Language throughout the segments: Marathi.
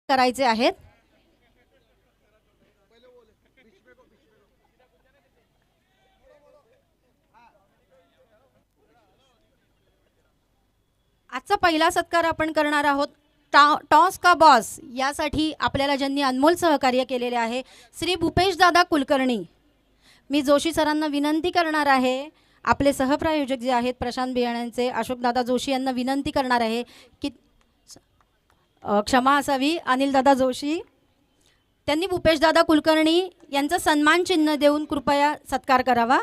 करायचे आहेत। आजचा पहिला सत्कार आपण करणार आहोत टॉस का बॉस यासाठी आपल्याला ज्यांनी अनमोल सहकार्य केलेले आहे श्री भूपेश दादा कुलकर्णी। मी जोशी सरांना विनंती करणार आहे, आपले सहप्रायोजक जे आहेत प्रशांत बियाण्यांचे अशोक दादा जोशी यांना विनंती करणार आहे की क्षमा असावी अनिल दादा जोशी, त्यांनी भूपेश दादा कुलकर्णी यांचा सन्मान चिन्ह देऊन कृपया सत्कार करावा।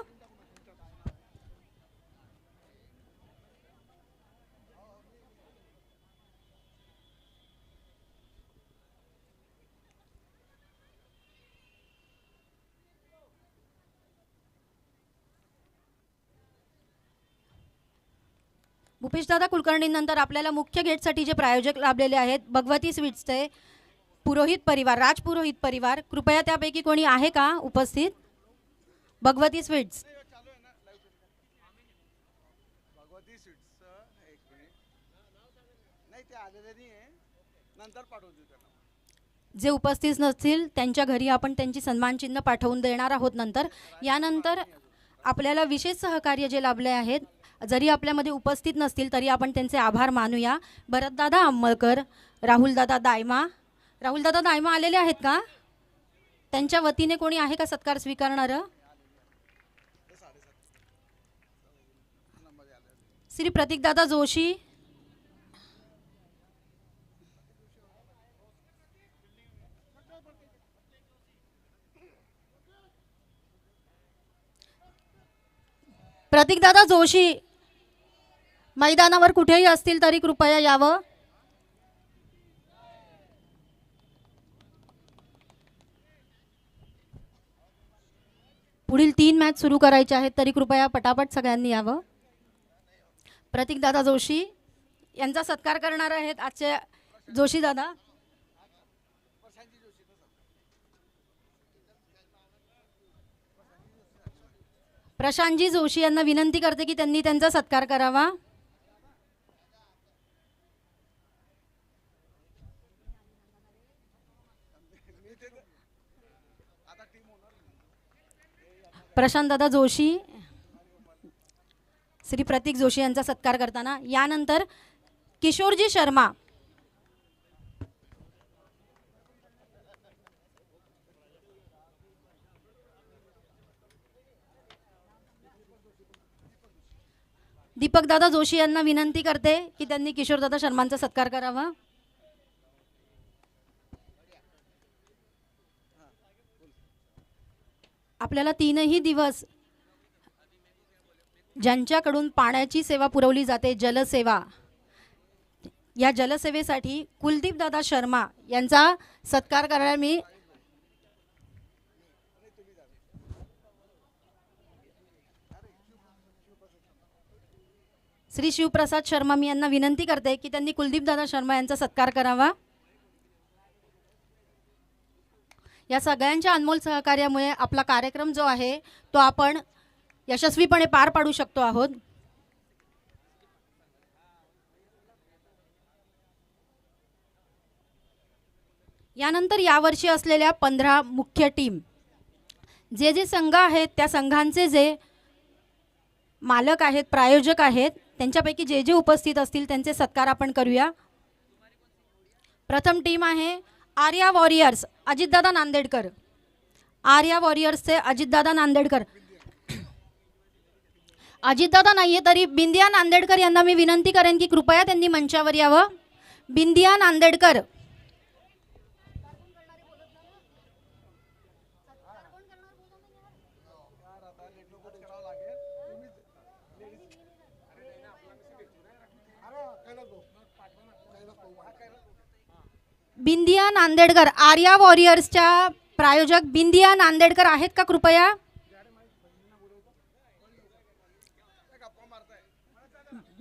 भूपेश दादा कुलकर्णी नंतर आपल्याला मुख्य गेटसाठी जे प्रायोजक लाभलेले आहेत भगवती स्वीट्सचे पुरोहित परिवार, राज पुरोहित परिवार, कृपया त्यापैकी कोणी आहे का उपस्थित? भगवती स्वीट्स, जे उपस्थित नसतील त्यांच्या घरी आपण त्यांची सन्मान चिन्ह पाठवून देणार आहोत नंतर। यानंतर आपल्याला विशेष सहकार्य जे लाभले आहेत, जरी आपल्यामध्ये उपस्थित नसतील तरी आपण त्यांचे आभार मानूया। भरतदादा अंमळकर, राहुलदादा दायमा आलेले आहेत का? त्यांच्या वतीने कोणी आहे का सत्कार स्वीकारणारं? श्री प्रतीकदादा जोशी, प्रतीकदादा जोशी मैदानावर कुठेही असतील तरी कृपया यावं। पुढील 3 मॅच सुरू करायचे आहेत तरी कृपया पटापट सगळ्यांनी यावं। प्रतीकदादा जोशी यांचा सत्कार करणार आहेत आजचे जोशी दादा। प्रशांतजी जोशी यांना विनंती करते की त्यांनी त्यांचा सत्कार करावा। प्रशांत दादा जोशी, श्री प्रतीक जोशी यांचा सत्कार करताना यानंतर किशोरजी शर्मा, दीपक दादा जोशी यांना विनंती करते की त्यांनी किशोर दादा शर्मांचा सत्कार करावा। आपल्याला 3ही दिवस ज्यांच्याकडून पाण्याची सेवा पुरवली जाते जलसेवा, या जलसेवेसाठी कुलदीप दादा शर्मा यांचा सत्कार करायला मी श्री शिवप्रसाद शर्मा मी यांना विनंती करते की त्यांनी कुलदीप दादा शर्मा यांचा सत्कार करावा। या सगळ्यांच्या अनमोल सहकार्यामुळे आपला कार्यक्रम जो आहे तो आपण यशस्वीपणे पार पाडू शकतो आहोत। यानंतर यावर्षी असलेल्या 15 मुख्य टीम, जे संघ आहेत त्या संघांचे जे मालक आहेत, प्रायोजक आहेत, त्यांच्यापैकी जे उपस्थित असतील त्यांचे सत्कार आपण करूया। प्रथम टीम आहे आर्या वॉरियर्स, अजितदादा नांदेडकर। आर्या वॉरियर्सचे अजितदादा नांदेडकर, अजितदादा नाहीये तरी बिंदिया नांदेडकर यांना मी विनंती करेन की कृपया त्यांनी मंचावर यावं। बिंदिया नांदेडकर, बिंदिया नांदेडकर, आर्या वॉरियर्सच्या प्रायोजक बिंदिया नांदेडकर आहेत का कृपया?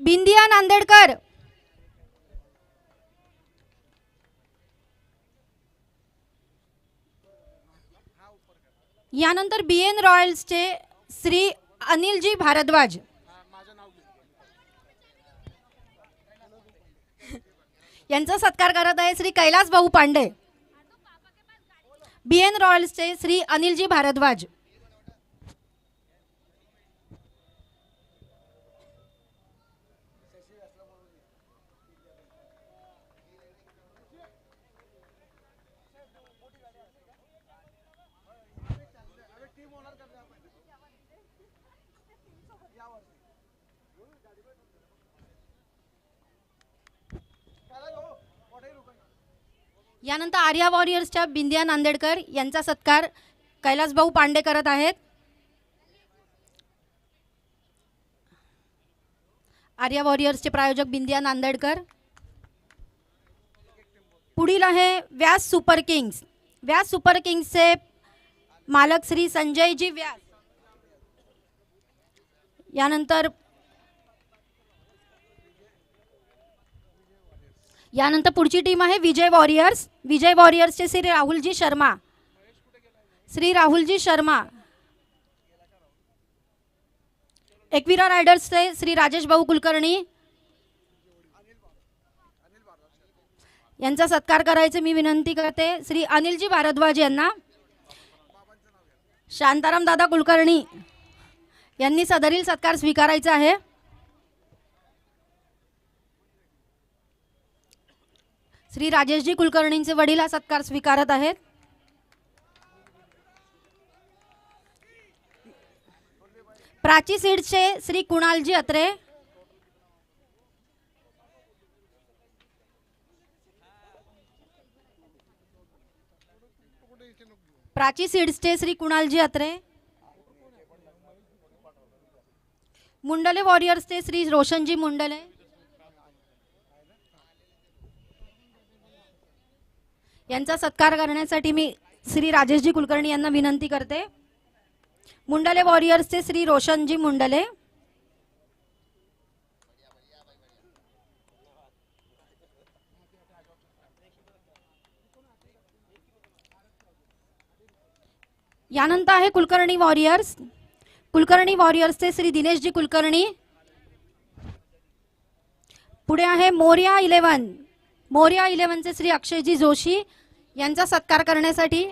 बिंदिया नांदेडकर, यानंतर बीएन रॉयल्सचे श्री अनिलजी भारद्वाज, यांचा सत्कार करत आहे श्री कैलास भाऊ पांडे. BN रॉयल्सचे श्री अनिलजी भारद्वाज. यानंतर आर्या वॉरियर्सच्या बिंदिया नांदेडकर यांचा सत्कार कैलासभाऊ पांडे करत आहेत. आर्या वॉरियर्सचे प्रायोजक बिंदिया नांदेडकर. पुढील आहे व्यास सुपर किंग्स. व्यास सुपर किंग्सचे मालक श्री संजयजी व्यास. यानंतर पुढची टीम आहे विजय वॉरियर्स. विजय वॉरियर्सचे श्री राहुलजी शर्मा. श्री राहुलजी शर्मा. एकविरा रायडर्सचे श्री राजेश भाऊ कुलकर्णी यांचा सत्कार करायचे मी विनंती करते श्री अनिलजी भारद्वाज यांना. शांताराम दादा कुलकर्णी यांनी सदरील सत्कार स्वीकारायचा आहे. श्री राजेशजी कुलकर्णींचे वडील हा सत्कार स्वीकारत आहेत. प्राची सीड्सचे श्री कुणालजी अत्रे. प्राची सीड्सचे श्री कुणालजी अत्रे. मुंडले वॉरियर्सचे श्री रोशनजी मुंडले. यांचा सत्कार करण्यासाठी मी श्री राजेशजी कुलकर्णी यांना विनंती करते. मुंडले वॉरियर्सचे श्री रोशनजी मुंडले. यानंतर आहे कुलकर्णी वॉरियर्स. कुलकर्णी वॉरियर्सचे श्री दिनेशजी कुलकर्णी. पुढे आहे मोर्या 11. मोर्या 11चे श्री अक्षयजी जोशी. यांचा सत्कार करण्यासाठी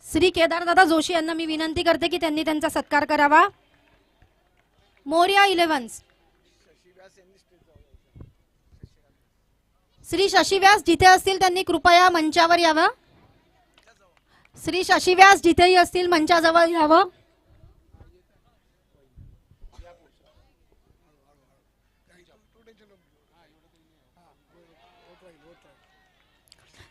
श्री केदारदादा जोशी यांना मी विनंती करते की त्यांनी त्यांचा सत्कार करावा. मोर्या 11. श्री शशी व्यास जिथे असतील त्यांनी कृपया मंचावर यावं. श्री शशी व्यास जिथेही असतील मंचाजवळ यावं.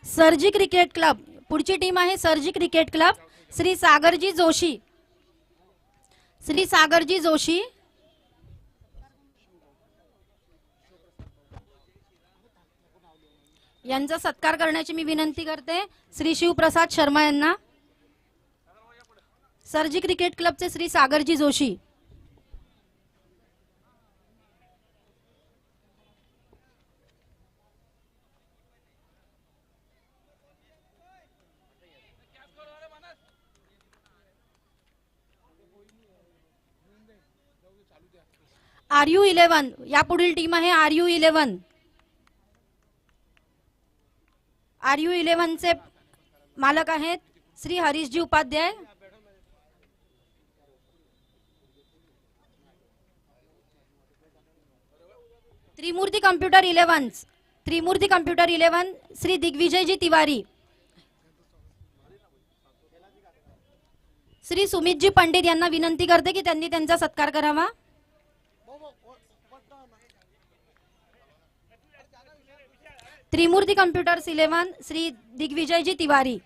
सरजी क्रिकेट क्लब. पुढची टीम आहे सरजी क्रिकेट क्लब. श्री सागरजी जोशी. श्री सागरजी जोशी. यांचा सत्कार करण्याची मी विनंती करते श्री शिवप्रसाद शर्मा यांना. सरजी क्रिकेट क्लबचे श्री सागरजी जोशी. RU 11. या पुढील टीम आहे RU 11. RU 11चे मालक आहेत श्री हरीशजी उपाध्याय. त्रिमूर्ती कम्प्युटर 11. त्रिमूर्ती कम्प्युटर 11 श्री दिग्विजयजी तिवारी. श्री सुमितजी पंडित यांना विनंती करते की त्यांनी त्यांचा सत्कार करावा. त्रिमूर्ती कम्प्युटर्स 11 श्री दिग्विजयजी तिवारी.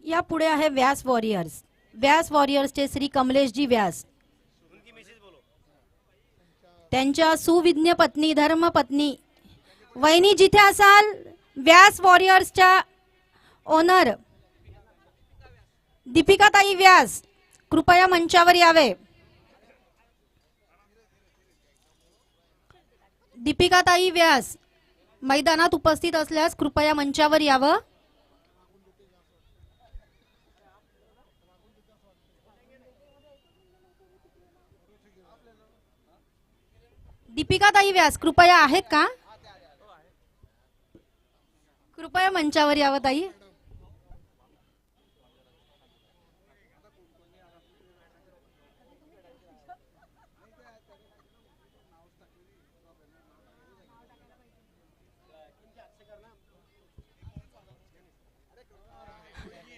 या पुढे आहे व्यास वॉरियर्स. व्यास वॉरियर्सचे श्री कमलेशजी व्यास. त्यांच्या सुविज्ञ पत्नी धर्मपत्नी वहिनी जिथे असाल व्यास वॉरियर्सच्या ओनर दीपिकाताई व्यास कृपया मंचावर यावे. दीपिकाताई व्यास मैदानात उपस्थित असल्यास कृपया मंचावर यावं. दीपिकाताई व्यास कृपया आहेत का? कृपया मंचावर यावं ताई.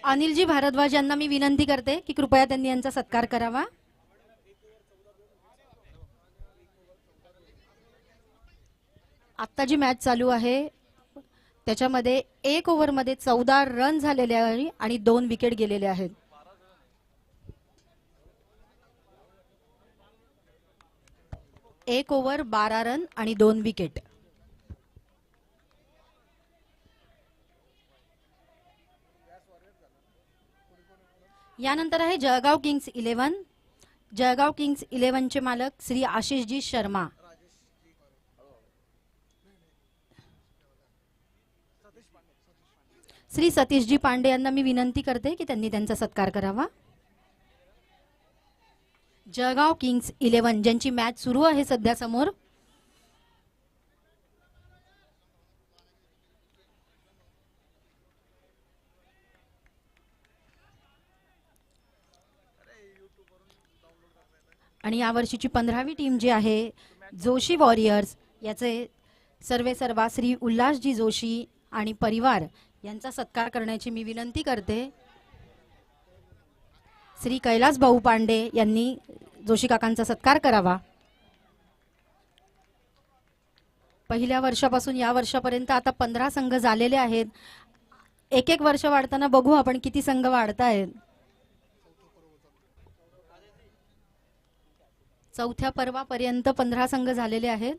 अनिलजी भारद्वाज यांना मी विनंती करते की कृपया त्यांनी यांचा सत्कार करावा. आत्ता जी मॅच चालू आहे त्याच्यामध्ये 1 ओव्हरमध्ये 14 रन झालेले आहे आणि 2 विकेट गेलेले आहेत. एक ओव्हर 12 रन आणि 2 विकेट. यानंतर आहे जळगाव किंग्स 11. जळगाव किंग्स 11चे मालक श्री आशिषजी शर्मा. श्री सतीशजी पांडे यांना मी विनंती करते की त्यांनी त्यांचा सत्कार करावा. जळगाव किंग्स 11 ज्यांची मॅच सुरू आहे सध्या समोर. आणि यावर्षीची 15वी टीम जी आहे जोशी वॉरियर्स याचे सर्वे सर्वा श्री उल्हासजी जोशी आणि परिवार यांचा सत्कार करण्याची मी विनंती करते. श्री कैलास भाऊ पांडे यांनी जोशी काकांचा सत्कार करावा. पहिल्या वर्षापासून या वर्षापर्यंत आता 15 संघ झालेले आहेत. एक एक वर्ष वाढताना बघू आपण किती संघ वाढतायत. चौथ्या पर्वापर्यंत 15 संघ झालेले आहेत.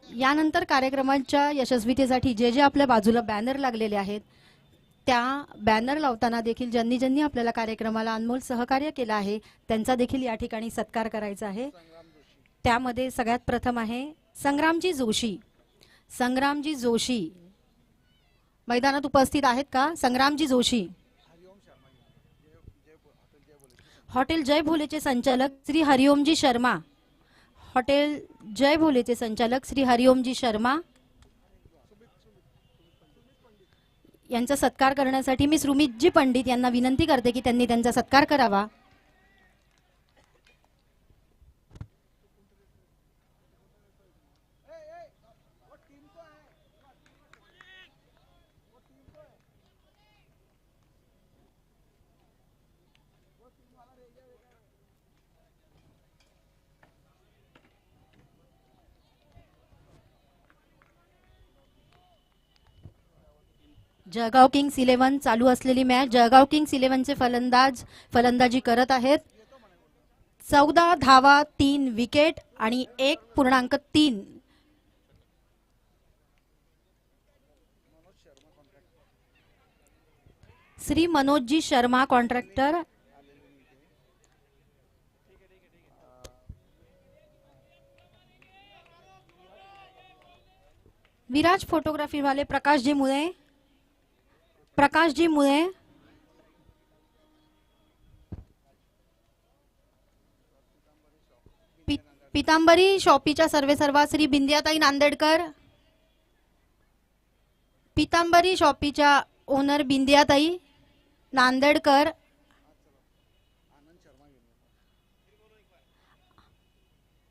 यानंतर कार्यक्रमाच्या यशस्वीतेसाठी जे जे आपल्या बाजूला बॅनर लागलेले आहेत त्या बॅनर लावताना देखील ज्यांनी ज्यांनी आपल्याला कार्यक्रमाला अनमोल सहकार्य केलं आहे त्यांचा देखील या ठिकाणी सत्कार करायचा आहे. त्यामध्ये सगळ्यात प्रथम आहे संग्रामजी जोशी. संग्रामजी जोशी मैदानात उपस्थित आहेत का? संग्रामजी जोशी. हॉटेल जय भोलेचे संचालक श्री हरिओमजी शर्मा. हॉटेल जय भोलेचे संचालक श्री हरिओमजी शर्मा यांचा सत्कार करण्यासाठी मी सुमितजी पंडित यांना विनंती करते की त्यांनी त्यांचा सत्कार करावा. जळगाव किंग्स 11 चालू असलेली मॅच. जळगाव किंग्स 11चे फलंदाज फलंदाजी करत आहेत. 14 धावा 3 विकेट आणि 1.3. श्री मनोजजी शर्मा कॉन्ट्रॅक्टर. विराज फोटोग्राफी वाले प्रकाशजी मुळे. प्रकाशजी मुळे. पितांबरी शॉपीच्या सर्वे सर्वा श्री बिंदियाताई नांदेडकर. पितांबरी शॉपीच्या ओनर बिंदियाताई नांदेडकर.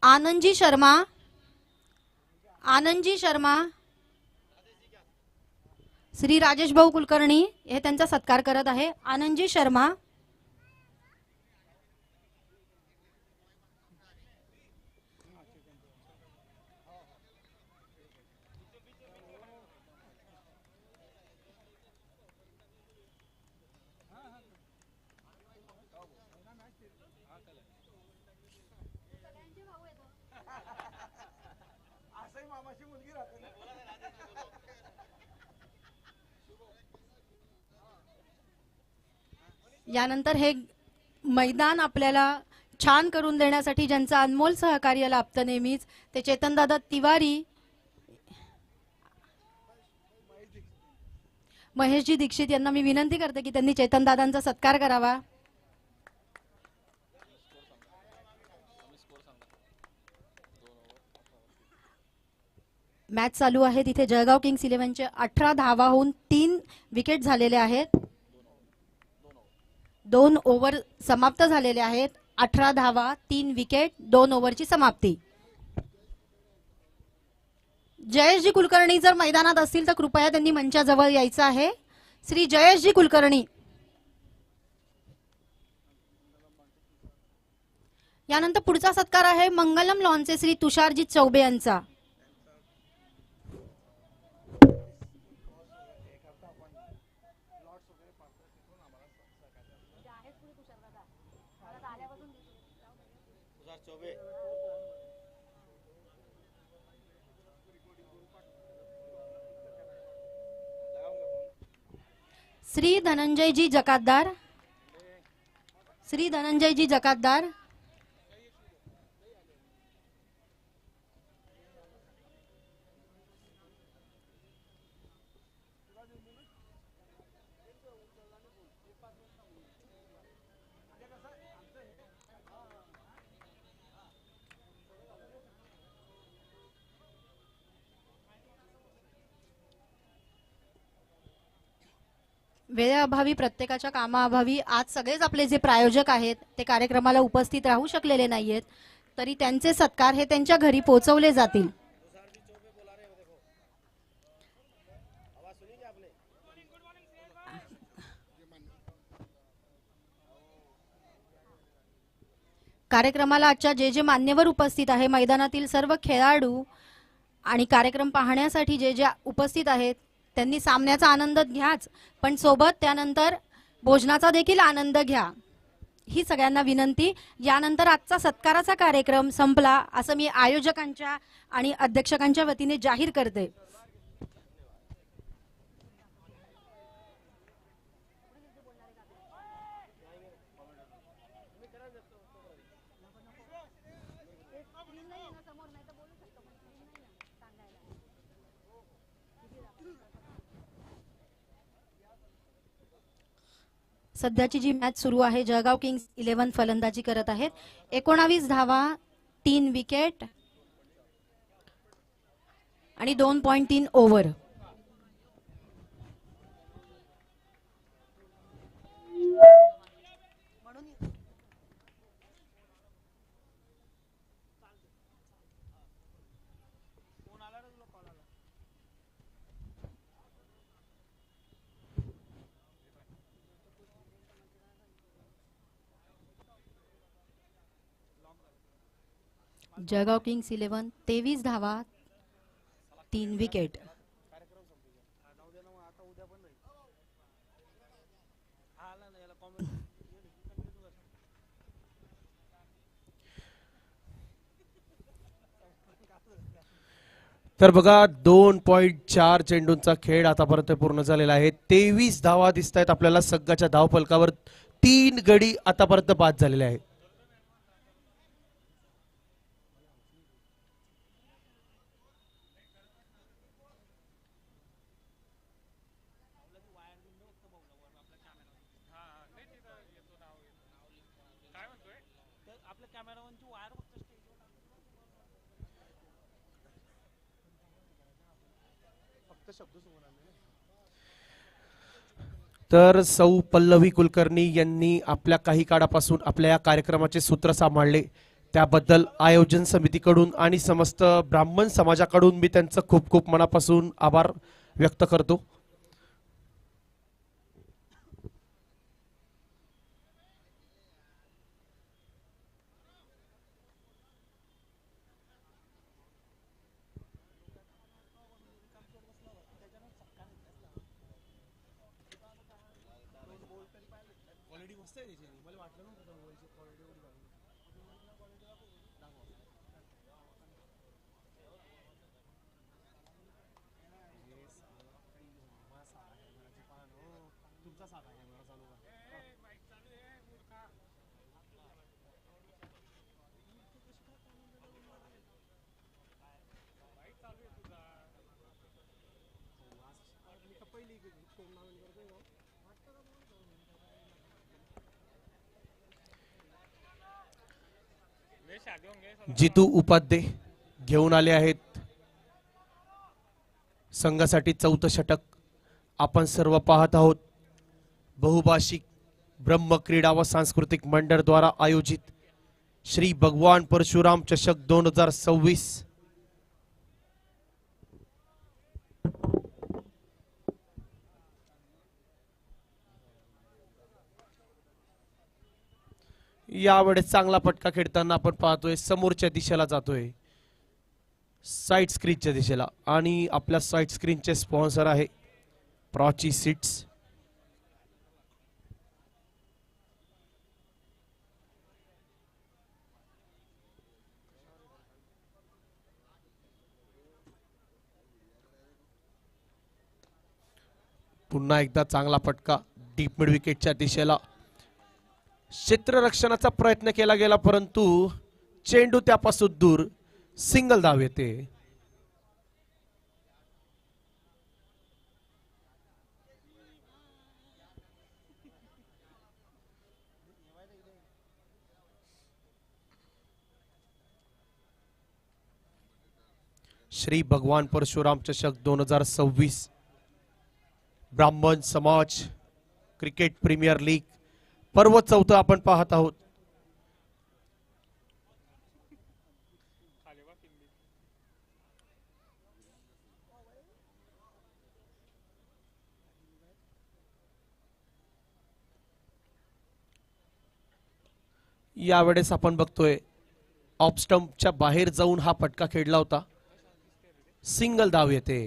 आनंदजी शर्मा. आनंदजी शर्मा. श्री राजेश भाऊ कुलकर्णी हे त्यांचा सत्कार करत आहे. आनंदजी शर्मा. यानंतर हे मैदान आपल्याला छान करून देण्यासाठी ज्यांचं अनमोल सहकार्य लाभतं नेहमीच ते चेतनदादा तिवारी, महेशजी दीक्षित यांना मी विनंती करते की त्यांनी चेतनदादांचा सत्कार करावा. मॅच चालू आहे तिथे जळगाव किंग्स 11चे 18 धावा होऊन 3 विकेट झालेले आहेत. 2 ओव्हर समाप्त झालेले आहेत. 18 धावा 3 विकेट 2 ओव्हरची समाप्ती. जयेशजी कुलकर्णी जर मैदानात असतील तर कृपया त्यांनी मंचाजवळ यायचं आहे. श्री जयेशजी कुलकर्णी. यानंतर पुढचा सत्कार आहे मंगलम लॉनचे श्री तुषारजी चौबे यांचा. श्री धनंजयजी जकातदार. श्री धनंजयजी जकातदार. वेळेअभावी प्रत्येकाच्या कामाअभावी आज सगळेच आपले जे प्रायोजक आहेत ते कार्यक्रमाला उपस्थित राहू शकलेले नाहीयेत, तरी त्यांचे सत्कार हे त्यांच्या घरी पोहोचवले जातील. कार्यक्रमाला आजच्या जे मान्यवर उपस्थित आहे, मैदानातील सर्व खेळाडू आणि कार्यक्रम पाहण्यासाठी जे उपस्थित आहेत त्यांनी सामन्याचा आनंद घ्याच, पण सोबत त्यानंतर भोजनाचा देखील आनंद घ्या ही सगळ्यांना विनंती. यानंतर आजचा सत्काराचा कार्यक्रम संपला असं मी आयोजकांच्या आणि अध्यक्षकांच्या वतीने जाहीर करते. सध्याची जी मॅच सुरू आहे, जळगाव किंग्स 11 फलंदाजी करत आहेत. 19 धावा 3 विकेट आणि 2.3 ओव्हर. जळगाव किंग्स 11 23 धावा 3 विकेट. तर बघा 2.4 चेंडूंचा खेळ आतापर्यंत पूर्ण झालेला आहे. 23 धावा दिसत आहेत आपल्याला संघाच्या धावफलकावर. 3 गडी आतापर्यंत बाद झालेले आहेत. तर सौ पल्लवी कुलकर्णी यांनी आपल्या काही काळापासून आपल्या या कार्यक्रमाचे सूत्र सांभाळले, त्याबद्दल आयोजन समितीकडून आणि समस्त ब्राह्मण समाजाकडून मी त्यांचं खूप खूप मनापासून आभार व्यक्त करतो. जितू उपाध्ये घेऊन आले आहेत संघासाठी चौथं षटक. आपण सर्व पाहत आहोत बहुभाषिक ब्रह्म क्रीडा व सांस्कृतिक मंडळ द्वारा आयोजित श्री भगवान परशुराम चषक 2026. यावेळेस चांगला फटका खेळताना आपण पाहतोय समोरच्या दिशेला जातोय, साइड स्क्रीनच्या दिशेला. आणि आपल्या साइड स्क्रीनचे स्पॉन्सर आहे प्रॉची सीट्स. पुन्हा एकदा चांगला फटका डीप मिड विकेटच्या दिशेला. क्षेत्ररक्षणाचा प्रयत्न केला गेला परंतु चेंडू त्यापासून दूर. सिंगल धाव येते. श्री भगवान परशुराम चषक 2026 ब्राह्मण समाज क्रिकेट प्रीमियर लीग पर्व 4 आपण पाहत आहोत. यावेळेस आपण बघतोय ऑफ स्टंपच्या बाहेर जाऊन हा फटका खेळला होता. सिंगल धाव येते.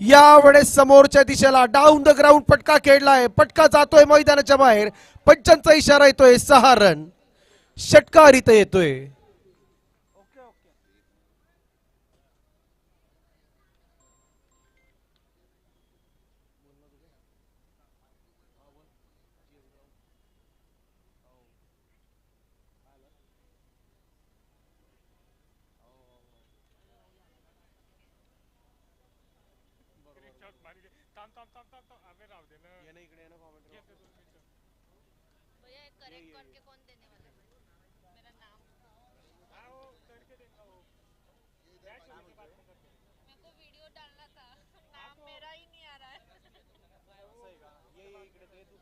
यावेळेस समोरच्या दिशेला डाऊन द ग्राउंड फटका खेळलाय. फटका जातोय मैदानाच्या बाहेर. पंचांचा इशारा येतोय. 6 रन षटकार इथं येतोय. करेक्ट करके कौन देने वाला है मेरा नाम? हाँ वो करके देगा वो। मेरे को वीडियो डालना था, नाम मेरा ही नहीं आ रहा है। ये इकडे दे तू।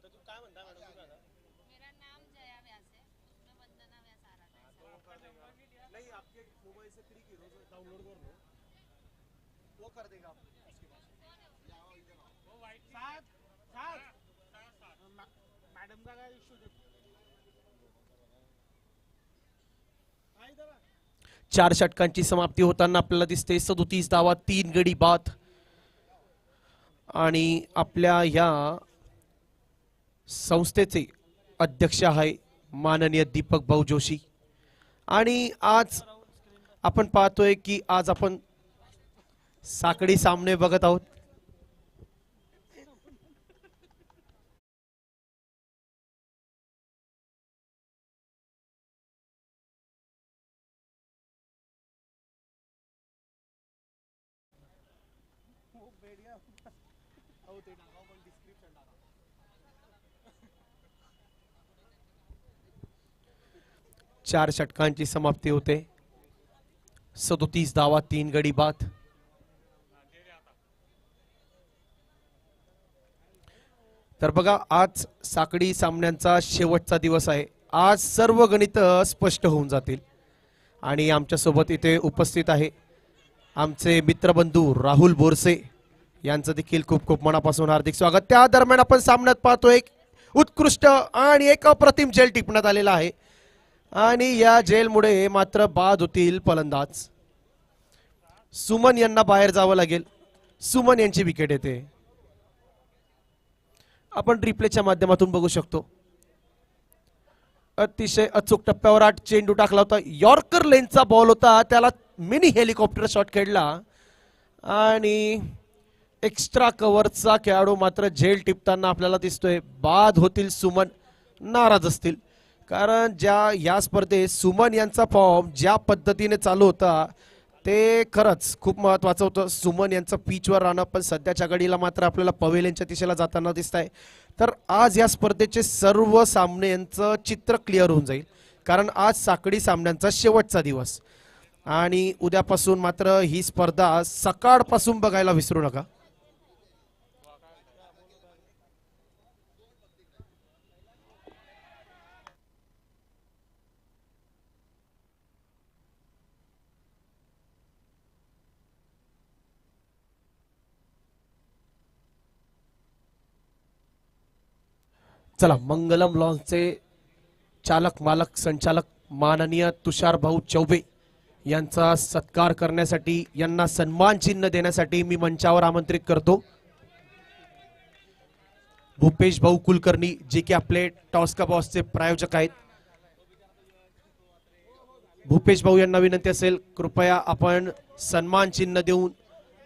तो तू काय म्हणता मॅडम तुझा? मेरा नाम जया व्यास है, उसमें वंदना व्यास आ रहा है। नहीं आपके मोबाइल से क्लिक हीरो डाउनलोड कर लो, वो कर देगा उसके पास। वो वाइट साथ मैडम का काय इशू देखो। 4 षटकांची समाप्ती होताना आपल्याला दिसते 37 धावा 3 गडी बाद. आणि आपल्या या संस्थेचे अध्यक्ष आहे माननीय दीपक भाऊ जोशी. आणि आज आपण पाहतोय की आज आपण साखळी सामने बघत आहोत. चार षटकांची समाप्ती होते. 37 धावा 3 गडी बाद. तर बघा आज साखळी सामन्यांचा शेवटचा दिवस आहे. आज सर्व गणित स्पष्ट होऊन जातील. आणि आमच्या सोबत इथे उपस्थित आहे आमचे मित्रबंधू राहुल बोरसे यांचं देखील खूप खूप मनापासून हार्दिक स्वागत. त्या दरम्यान आपण सामन्यात पाहतो एक उत्कृष्ट आणि एक अप्रतिम जेल टिपण्यात आलेला आहे आणि या जेलमुळे मात्र बाद होतील फलंदाज. सुमन यांना बाहेर जावं लागेल. सुमन यांची विकेट येते. आपण रिप्लेच्या माध्यमातून बघू शकतो. अतिशय अचूक टप्प्यावर आठ चेंडू टाकला होता. यॉर्कर लेनचा बॉल होता, त्याला मिनी हेलिकॉप्टर शॉट खेळला आणि एक्स्ट्रा कव्हरचा खेळाडू मात्र झेल टिपताना आपल्याला दिसतोय. बाद होतील सुमन, नाराज असतील, कारण या स्पर्धेत सुमन यांचा फॉर्म ज्या पद्धतीने चालू होता ते खरंच खूप महत्वाचं होतं. सुमन यांचं पिचवर राहणं, पण सध्याच्या घडीला मात्र आपल्याला पवेलियनच्या दिशेला जाताना दिसत आहे. तर आज या स्पर्धेचे सर्व सामने यांचं चित्र क्लिअर होऊन जाईल, कारण आज साखळी सामन्यांचा शेवटचा दिवस आणि उद्यापासून मात्र ही स्पर्धा सकाळपासून बघायला विसरू नका. चला, मंगलम लॉन्सचे चालक मालक संचालक माननीय तुषार भाऊ चौबे यांचा सत्कार करण्यासाठी, यांना सन्मान चिन्ह देण्यासाठी मी मंचावर आमंत्रित करतो भूपेश भाऊ कुलकर्णी, जे की आपले टॉस का बॉसचे प्रायोजक आहेत. भूपेश भाऊ यांना विनंती असेल, कृपया आपण सन्मान चिन्ह देऊन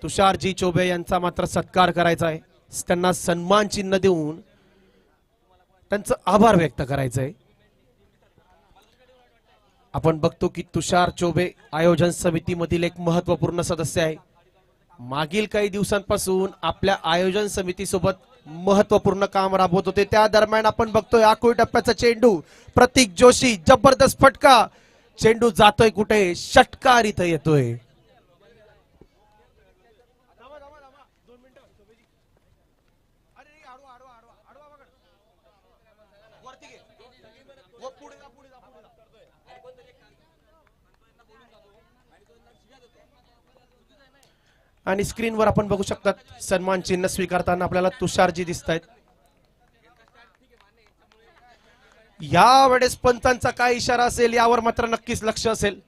तुषारजी चौबे यांचा मात्र सत्कार करायचा आहे. त्यांना सन्मान चिन्ह देऊन त्यांचं आभार व्यक्त करायचं आहे. आपण बघतो की तुषार चौबे आयोजन समितीमधील एक महत्वपूर्ण सदस्य आहे. मागील काही दिवसांपासून आपल्या आयोजन समितीसोबत महत्वपूर्ण काम राबवत होते. त्या दरम्यान आपण बघतोय आखोळी टप्प्याचा चेंडू, प्रतीक जोशी, जबरदस्त फटका, चेंडू जातोय कुठे, षटकार इथं येतोय. आणि स्क्रीनवर आपण बघू शकतात सन्मान चिन्ह स्वीकारताना आपल्याला तुषारजी दिसत आहेत. यावेळेस पंचांचा काय इशारा असेल यावर मात्र नक्कीच लक्ष असेल.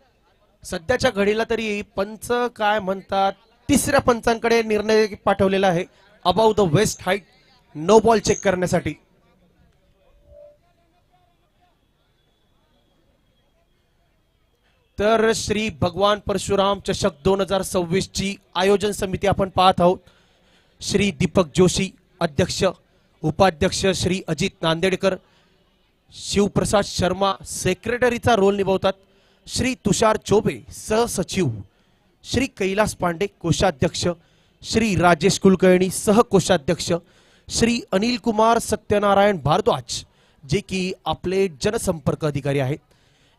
सध्याच्या घडीला तरी पंच काय म्हणतात, तिसऱ्या पंचांकडे निर्णय पाठवलेला आहे above the waist height, no ball check करण्यासाठी. तर श्री भगवान परशुराम चषक 2026 ची आयोजन समिती आपण पाहत आहोत. श्री दीपक जोशी अध्यक्ष, उपाध्यक्ष श्री अजित नांदेडकर, शिवप्रसाद शर्मा सेक्रेटरीचा रोल निभावतात, श्री तुषार चौबे सहसचिव, श्री कैलास पांडे कोषाध्यक्ष, श्री राजेश कुलकर्णी सहकोषाध्यक्ष, श्री अनिल कुमार सत्यनारायण भारद्वाज जे की आपले जनसंपर्क अधिकारी आहेत.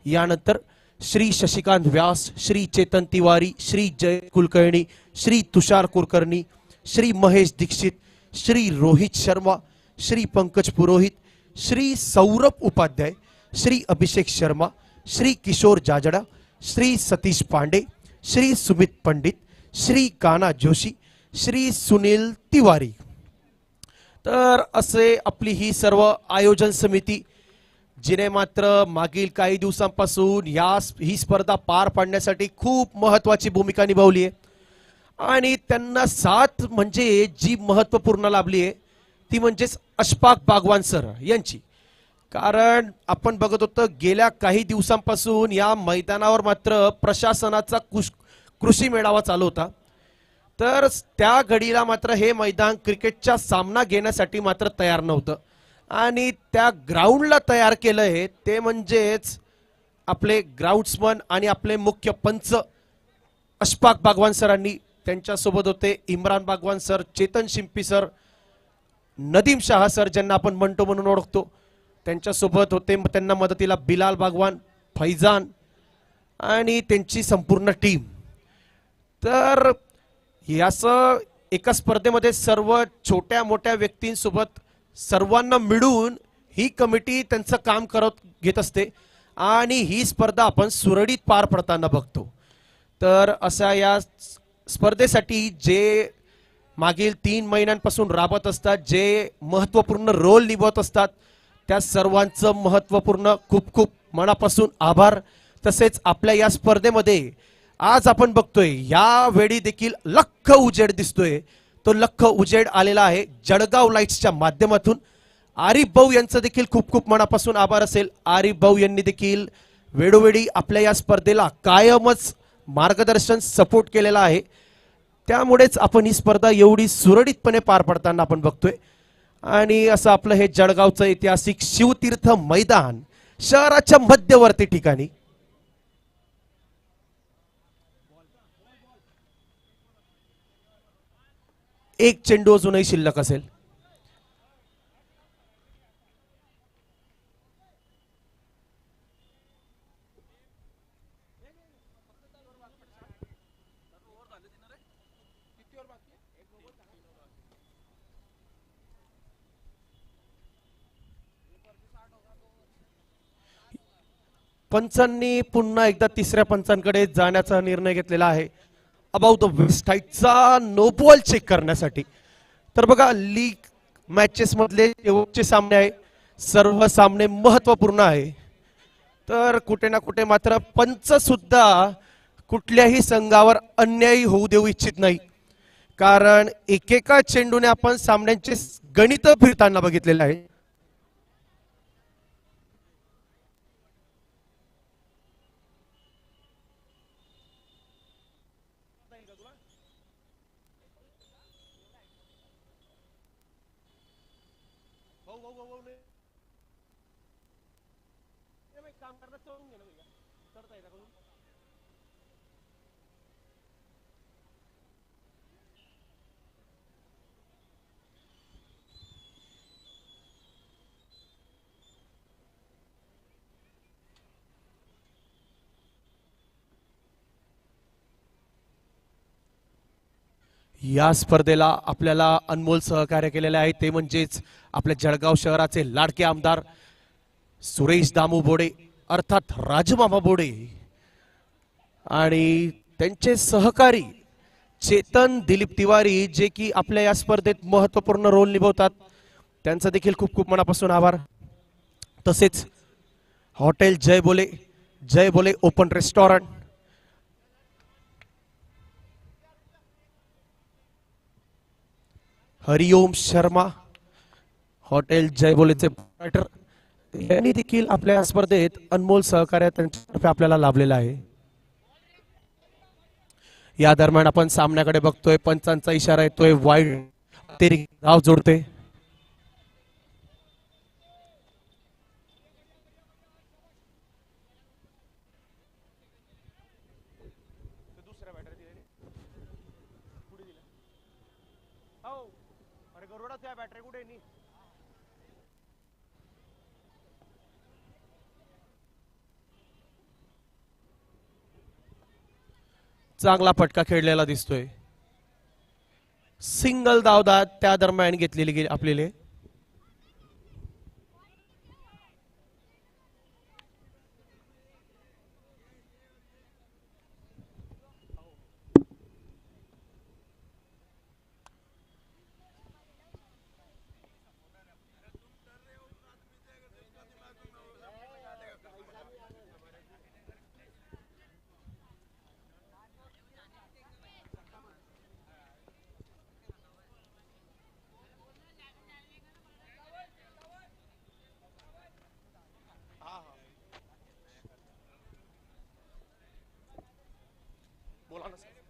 यानंतर श्री शशिकांत व्यास, श्री चेतन तिवारी, श्री जय कुलकर्णी, श्री तुषार कुलकर्णी, श्री महेश दीक्षित, श्री रोहित शर्मा, श्री पंकज पुरोहित, श्री सौरभ उपाध्याय, श्री अभिषेक शर्मा, श्री किशोर जाजड़ा, श्री सतीश पांडे, श्री सुमित पंडित, श्री काना जोशी, श्री सुनील तिवारी. तर असे आपली ही सर्व आयोजन समिती, जिने मात्र मागील काही दिवसांपासून ही स्पर्धा पार पाडण्यासाठी खूप महत्वाची भूमिका निभावली आहे आणि त्यांना साथ म्हणजे जी महत्वपूर्ण लाभली आहे ती म्हणजेच अशफाक बागवान सर यांची. कारण आपण बघत होतो गेल्या काही दिवसांपासून या मैदानावर मात्र प्रशासनाचा कृषी मेळावा चालू होता. तर त्या घडीला मात्र हे मैदान क्रिकेटचा सामना घेण्यासाठी मात्र तयार नव्हतं आणि त्या ग्राउंडला तयार केलंय ते म्हणजेच आपले ग्राउंड्समन आणि आपले मुख्य पंच अशफाक बागवान सरांनी. त्यांच्यासोबत होते इम्रान बागवान सर, चेतन शिंपी सर, नदीम शाह सर ज्यांना आपण मंटो म्हणून ओळखतो, त्यांच्यासोबत होते त्यांना मदतीला बिलाल बागवान, फैजान आणि त्यांची संपूर्ण टीम. तर याचं एका स्पर्धेमध्ये सर्व छोट्या मोठ्या व्यक्तींसोबत सर्वांना मिळून ही कमिटी त्यांचं काम करत घेत असते आणि ही स्पर्धा आपण सुरळीत पार पडताना बघतो. तर अशा या स्पर्धेसाठी जे मागील 3 महिन्यांपासून राबत असतात, जे महत्त्वपूर्ण रोल निभावत असतात, त्या सर्वांचं महत्त्वपूर्ण खूप खूप मनापासून आभार. तसेच आपल्या या स्पर्धेमध्ये आज आपण बघतोय यावेळी देखील लख उजेड दिसतोय. तो लख उजेड आलेला आहे जळगाव लाईट्सच्या माध्यमातून. आरिफ भाऊ यांचं देखील खूप खूप मनापासून आभार असेल. आरिफ भाऊ यांनी देखील वेळोवेळी आपल्या या स्पर्धेला कायमच मार्गदर्शन सपोर्ट केलेला आहे. त्यामुळेच आपण ही स्पर्धा एवढी सुरळीतपणे पार पडताना आपण बघतोय. आणि असं आपलं हे जळगावचं ऐतिहासिक शिवतीर्थ मैदान शहराच्या मध्यवर्ती ठिकाणी. एक चेंडू अजूनही शिल्लक असेल. पंचांनी पुन्हा एकदा तिसऱ्या पंचांकडे जाण्याचा निर्णय घेतलेला आहे अबाउट द वेस्ट हाईटचा नो बॉल चेक करण्यासाठी. तर बघा लीग मॅचेस मधले शेवटचे सामने आहे, सर्व सामने महत्वपूर्ण आहे. तर कुठे ना कुठे मात्र पंच सुद्धा कुठल्याही संघावर अन्यायी होऊ देऊ इच्छित नाही, कारण एकेका चेंडूने आपण सामन्यांचे गणित फिरताना बघितलेले आहे. या स्पर्धेला आपल्याला अनमोल सहकार्य केलेले आहे ते म्हणजेच आपल्या जळगाव शहराचे लाडके आमदार सुरेश दामू बोडे अर्थात राजमामा बोडे आणि त्यांचे सहकारी चेतन दिलीप तिवारी, जे की आपल्या या स्पर्धेत महत्वपूर्ण रोल निभावतात. त्यांचा देखील खूप खूप मनापासून आभार. तसेच हॉटेल जय बोले ओपन रेस्टॉरंट, हरिओम शर्मा, हॉटेल जय बोलेचे प्रोप्रायटर यांनी देखील आपल्या स्पर्धेत अनमोल सहकार्य त्यांच्यातर्फे आपल्याला लाभलेला आहे. या दरम्यान आपण सामन्याकडे बघतोय, पंचांचा इशारा येतोय वाईड, अतिरिक्त धाव जोडते. चांगला फटका खेळलेला दिसतोय. सिंगल धावदात त्या दरम्यान घेतलेली गेली आपल्याला.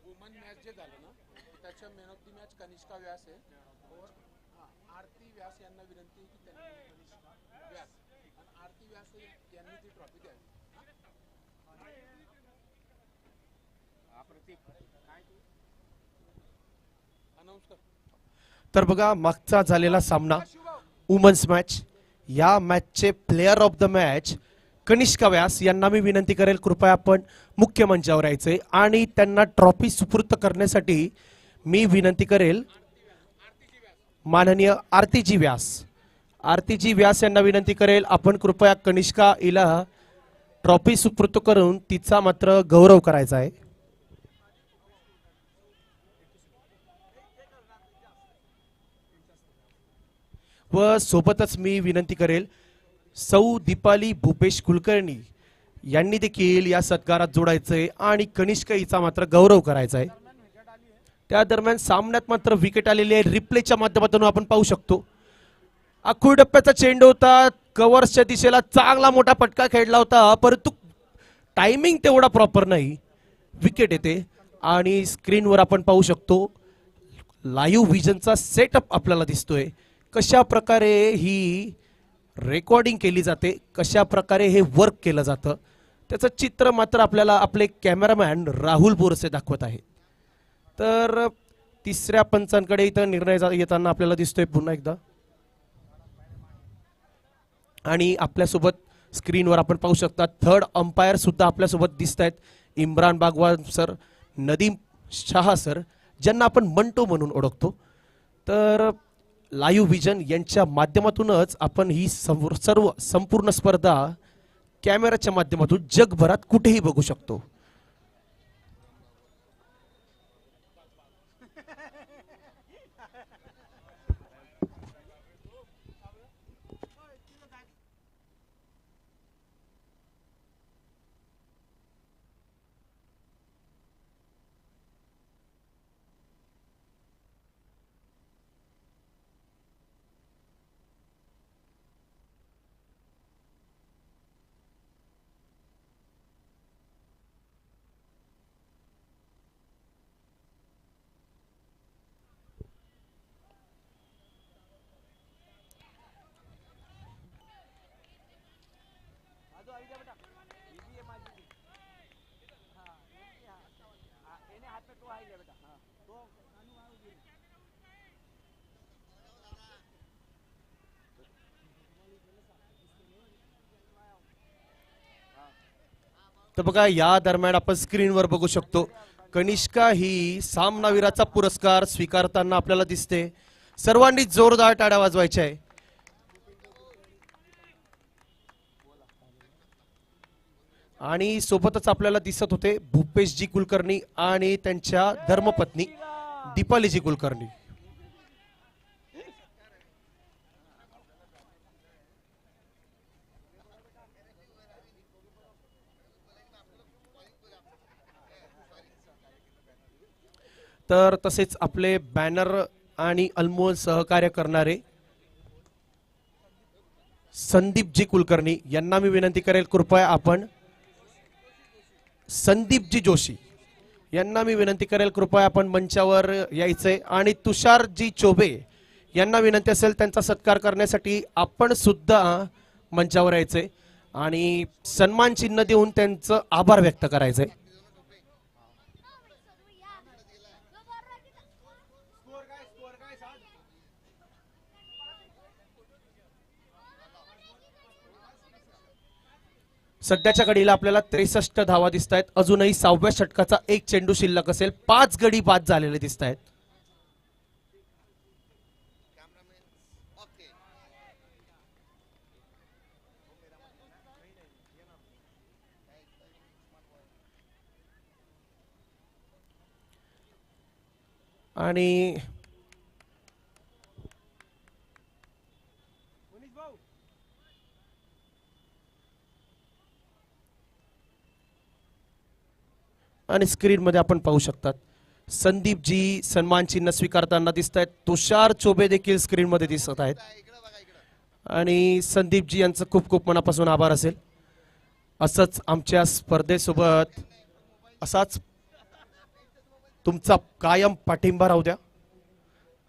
वुमन मॅच जे झालं ना त्याच्या man of the match Kanishka Vyas आहे और आरती व्यास यांना विनंती आहे की त्यांनी कनिष्का व्यास आणि आरती व्यास यांनी ती ट्रॉफी द्यावी. अनाउन्स कर. तर बघा मागचा झालेला सामना वुमन्स मॅच, या मॅचचे player of the match Kanishka Vyas यांना मी विनंती करेल कृपया आपण मुख्य मंचावर यायचे आणि त्यांना ट्रॉफी सुपूर्द करण्यासाठी मी विनंती करेल माननीय आरतीजी व्यास यांना विनंती करेल आपण कृपया कनिष्का हिला ट्रॉफी सुपूर्द करून तिचा मात्र गौरव करायचा आहे. व सोबतच मी विनंती करेल सौ दीपाली भूपेश कुलकर्णी यांनी देखील या सत्कारात जोडायचंय आणि कनिष्क हिचा मात्र गौरव करायचा आहे. त्या दरम्यान सामन्यात मात्र विकेट आलेली आहे. रिप्लेच्या माध्यमातून आपण पाहू शकतो आखूड डप्प्याचा चेंडू होता, कव्हर्सच्या दिशेला चांगला मोठा फटका खेळला होता, परंतु टायमिंग तेवढा प्रॉपर नाही, विकेट येते. आणि स्क्रीनवर आपण पाहू शकतो लाईव्ह विजनचा सेटअप आपल्याला दिसतोय, कशा प्रकारे ही रेकॉर्डिंग केली जाते, कशा प्रकारे हे वर्क केलं जातं, त्याचं चित्र मात्र आपल्याला आपले कॅमेरामॅन राहुल बोरसे दाखवत आहे. तर तिसऱ्या पंचांकडे इथं निर्णय येताना आपल्याला दिसतोय पुन्हा एकदा. आणि आपल्यासोबत स्क्रीनवर आपण पाहू शकता थर्ड अंपायर सुद्धा आपल्यासोबत दिसत आहेत, इम्रान बागवान सर, नदीम शाह सर, ज्यांना आपण मंटो म्हणून ओळखतो. तर लाईव्ह विजन यांच्या माध्यमातूनच आपण ही सर्व संपूर्ण स्पर्धा कॅमेराच्या माध्यमातून जगभरात कुठेही बघू शकतो. तर बघा या दरम्यान आपण स्क्रीनवर बघू शकतो कनिष्का ही सामनावीराचा पुरस्कार स्वीकारताना आपल्याला दिसते. सर्वांनी जोरदार टाळ्या वाजवायच्या आहे. आणि सोबतच आपल्याला दिसत होते भूपेशजी कुलकर्णी आणि त्यांच्या धर्मपत्नी दीपालीजी कुलकर्णी. तर तसेच आपले बॅनर आणि अनमोल सहकार्य करणारे संदीपजी कुलकर्णी यांना मी विनंती करेल कृपया आपण संदीपजी जोशी यांना मी विनंती करेल कृपया आपण मंचावर यायचंय. आणि तुषारजी चोबे यांना विनंती असेल त्यांचा सत्कार करण्यासाठी आपण सुद्धा मंचावर यायचंय आणि सन्मान चिन्ह देऊन त्यांचं आभार व्यक्त करायचंय. सध्याच्या घडीला आपल्याला 63 धावा दिसत आहेत. अजूनही 6व्या षटकाचा एक चेंडू शिल्लक असेल. 5 गडी बाद झालेले दिसत आहेत. आणि आणि स्क्रीन मध्ये आपण पाहू शकतात संदीपजी सन्मान चिन्ह स्वीकारताना दिसत आहेत. तुषार चोबे देखील स्क्रीन मध्ये दिसत आहेत. आणि संदीपजी यांचं खूप खूप मनापासून आभार असेल. असंच आमच्या स्पर्धेसोबत असाच तुमचा कायम पाठिंबा राहू द्या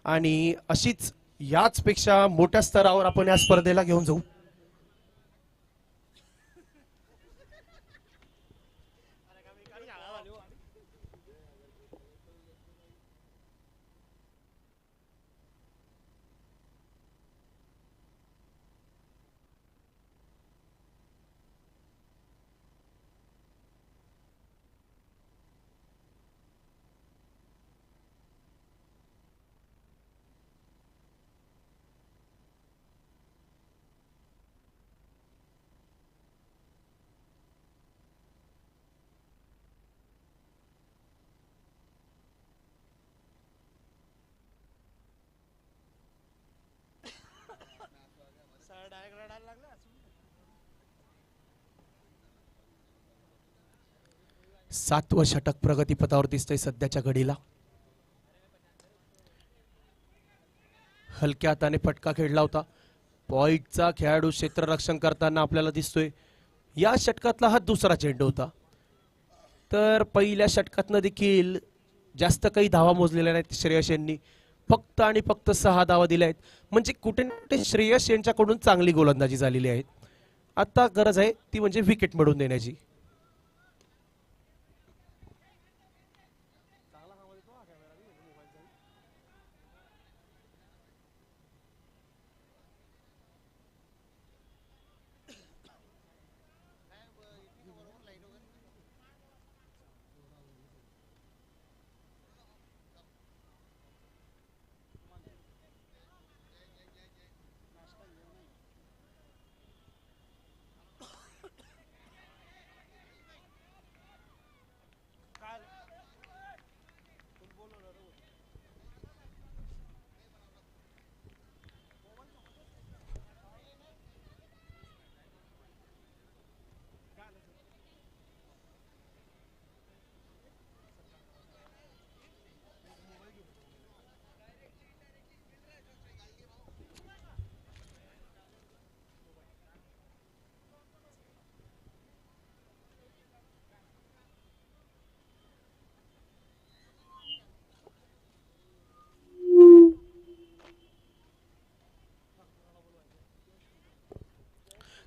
आणि अशीच याच पेक्षा मोठ्या स्तरावर आपण या स्पर्धेला घेऊन जाऊ. 7वं षटक प्रगतीपथावर दिसतंय सध्याच्या घडीला. हलक्या हाताने फटका खेळला होता. पॉईंटचा खेळाडू क्षेत्ररक्षण करताना आपल्याला दिसतोय. या षटकातला हा दुसरा चेंडू होता. तर पहिल्या षटकातनं देखील जास्त काही धावा मोजलेल्या नाहीत श्रेयस यांनी. फक्त आणि फक्त 6 धावा दिल्या आहेत. म्हणजे कुठे ना कुठे श्रेयस यांच्याकडून चांगली गोलंदाजी झालेली आहे. आता गरज आहे ती म्हणजे विकेट मिळवून देण्याची.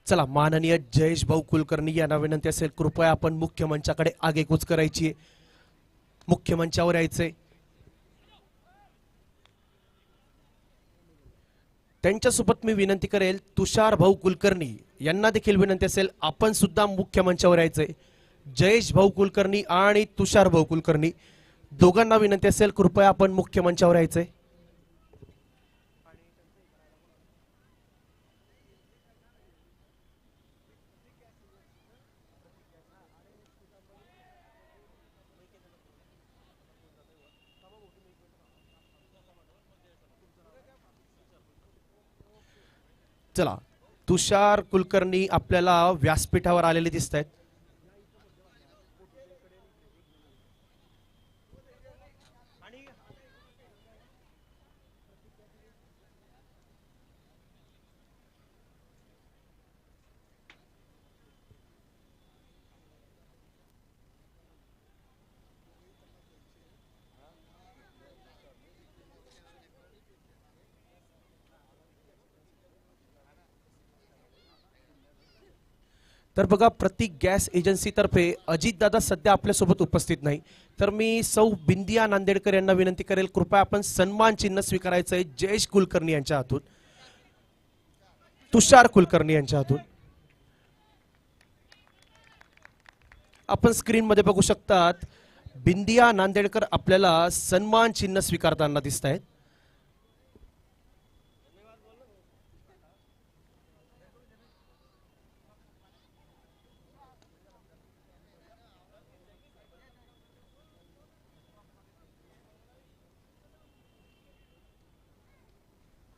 चला, माननीय जयेश भाऊ कुलकर्णी यांना विनंती असेल, कृपया आपण मुख्य मंचाकडे आगेकूच करायची आहे. मुख्य मंचावर यायचंय. त्यांच्यासोबत मी विनंती करेल तुषार भाऊ कुलकर्णी यांना देखील विनंती असेल, आपण सुद्धा मुख्य मंचावर यायचंय. जयेश भाऊ कुलकर्णी आणि तुषार भाऊ कुलकर्णी दोघांना विनंती असेल, कृपया आपण मुख्य मंचावर यायचंय. चला, तुषार कुलकर्णी आपल्याला व्यासपीठावर आलेले दिसत आहेत. तर बघा, प्रतीक गॅस एजन्सीतर्फे अजितदादा सध्या आपल्यासोबत उपस्थित नाही. तर मी सौ बिंदिया नांदेडकर यांना विनंती करेल, कृपया आपण सन्मान चिन्ह स्वीकारायचं आहे जयेश कुलकर्णी यांच्या हातून, तुषार कुलकर्णी यांच्या हातून. आपण स्क्रीनमध्ये बघू शकतात, बिंदिया नांदेडकर आपल्याला सन्मान चिन्ह स्वीकारताना दिसत आहेत.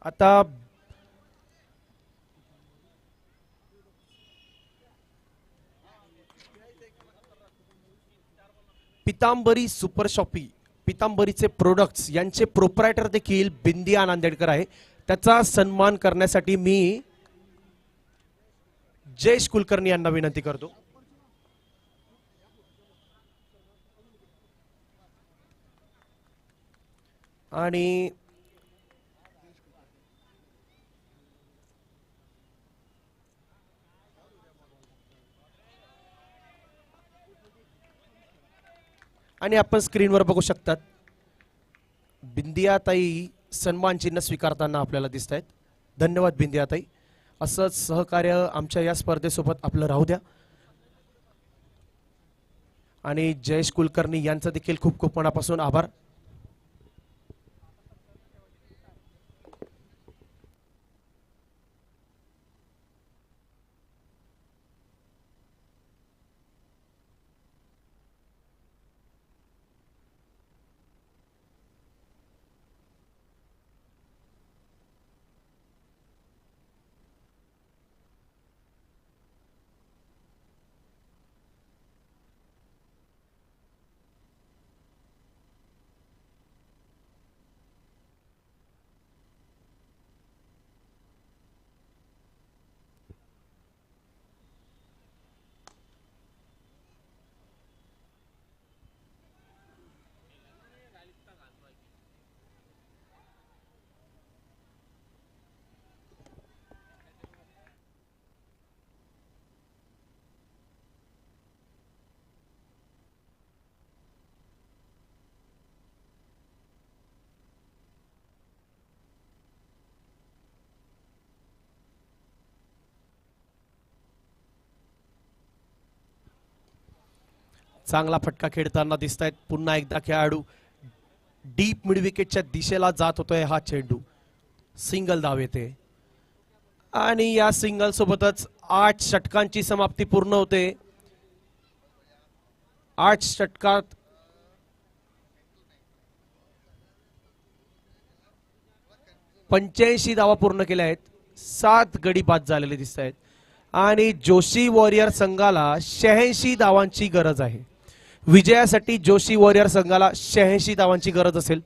आता पितांबरी सुपर शॉपी, पितांबरीचे प्रोडक्ट्स यांचे प्रोप्रायटर देखील बिंदिया नांदेडकर आहे. त्याचा सन्मान करण्यासाठी मी जयेश कुलकर्णी यांना विनंती करतो. आणि आणि आपण स्क्रीनवर बघू शकतात, बिंदियाताई सन्मान चिन्ह स्वीकारताना आपल्याला दिसत आहेत. धन्यवाद बिंदियाताई. असंच सहकार्य आमच्या या स्पर्धेसोबत आपलं राहू द्या. आणि जयेश कुलकर्णी यांचा देखील खूप खूप मनापासून आभार. चांगला फटका खेळताना दिसत आहेत. पुन्हा एकदा खेळाडू डीप मिड विकेटच्या दिशेला जात होतोय. हा चेंडू सिंगल धाव येते आणि या सिंगल सोबतच 8 षटकांची समाप्ती पूर्ण होते. 8 षटकात 85 धावा पूर्ण केल्या आहेत. 7 गडी बाद झालेले दिसत आहेत आणि जोशी वॉरियर संघाला 86 धावांची गरज आहे. विजयासाठी जोशी वॉरियर संघाला 86 धावांची गरज असेल.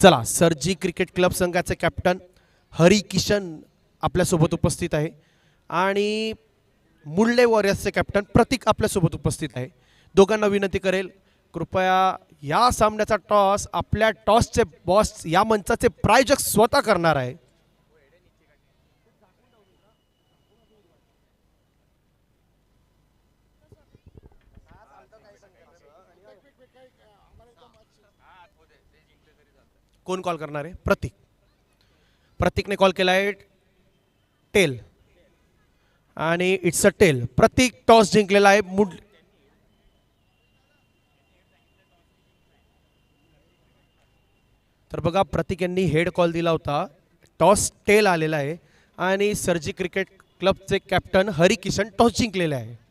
चला, सरजी क्रिकेट क्लब संघाचे कॅप्टन हरी किशन आपल्यासोबत उपस्थित आहे आणि मुल्ले वॉरियर्सचे कॅप्टन प्रतीक आपल्यासोबत उपस्थित आहे. दोघांना विनंती करेल कृपया या सामन्याचा टॉस आपल्या टॉसचे बॉस या मंचाचे प्रायोजक स्वतः करणार आहे. कोण कॉल करणार आहे? प्रतीक. प्रतीकने कॉल केला आहे टेल आणि it's a tail. Prateek toss जिंकलेला आहे. तर बघा प्रतीक यांनी हेड कॉल दिला होता. टॉस टेल आलेला आहे आणि सरजी क्रिकेट क्लबचे कॅप्टन हरी किशन टॉस जिंकलेले आहे.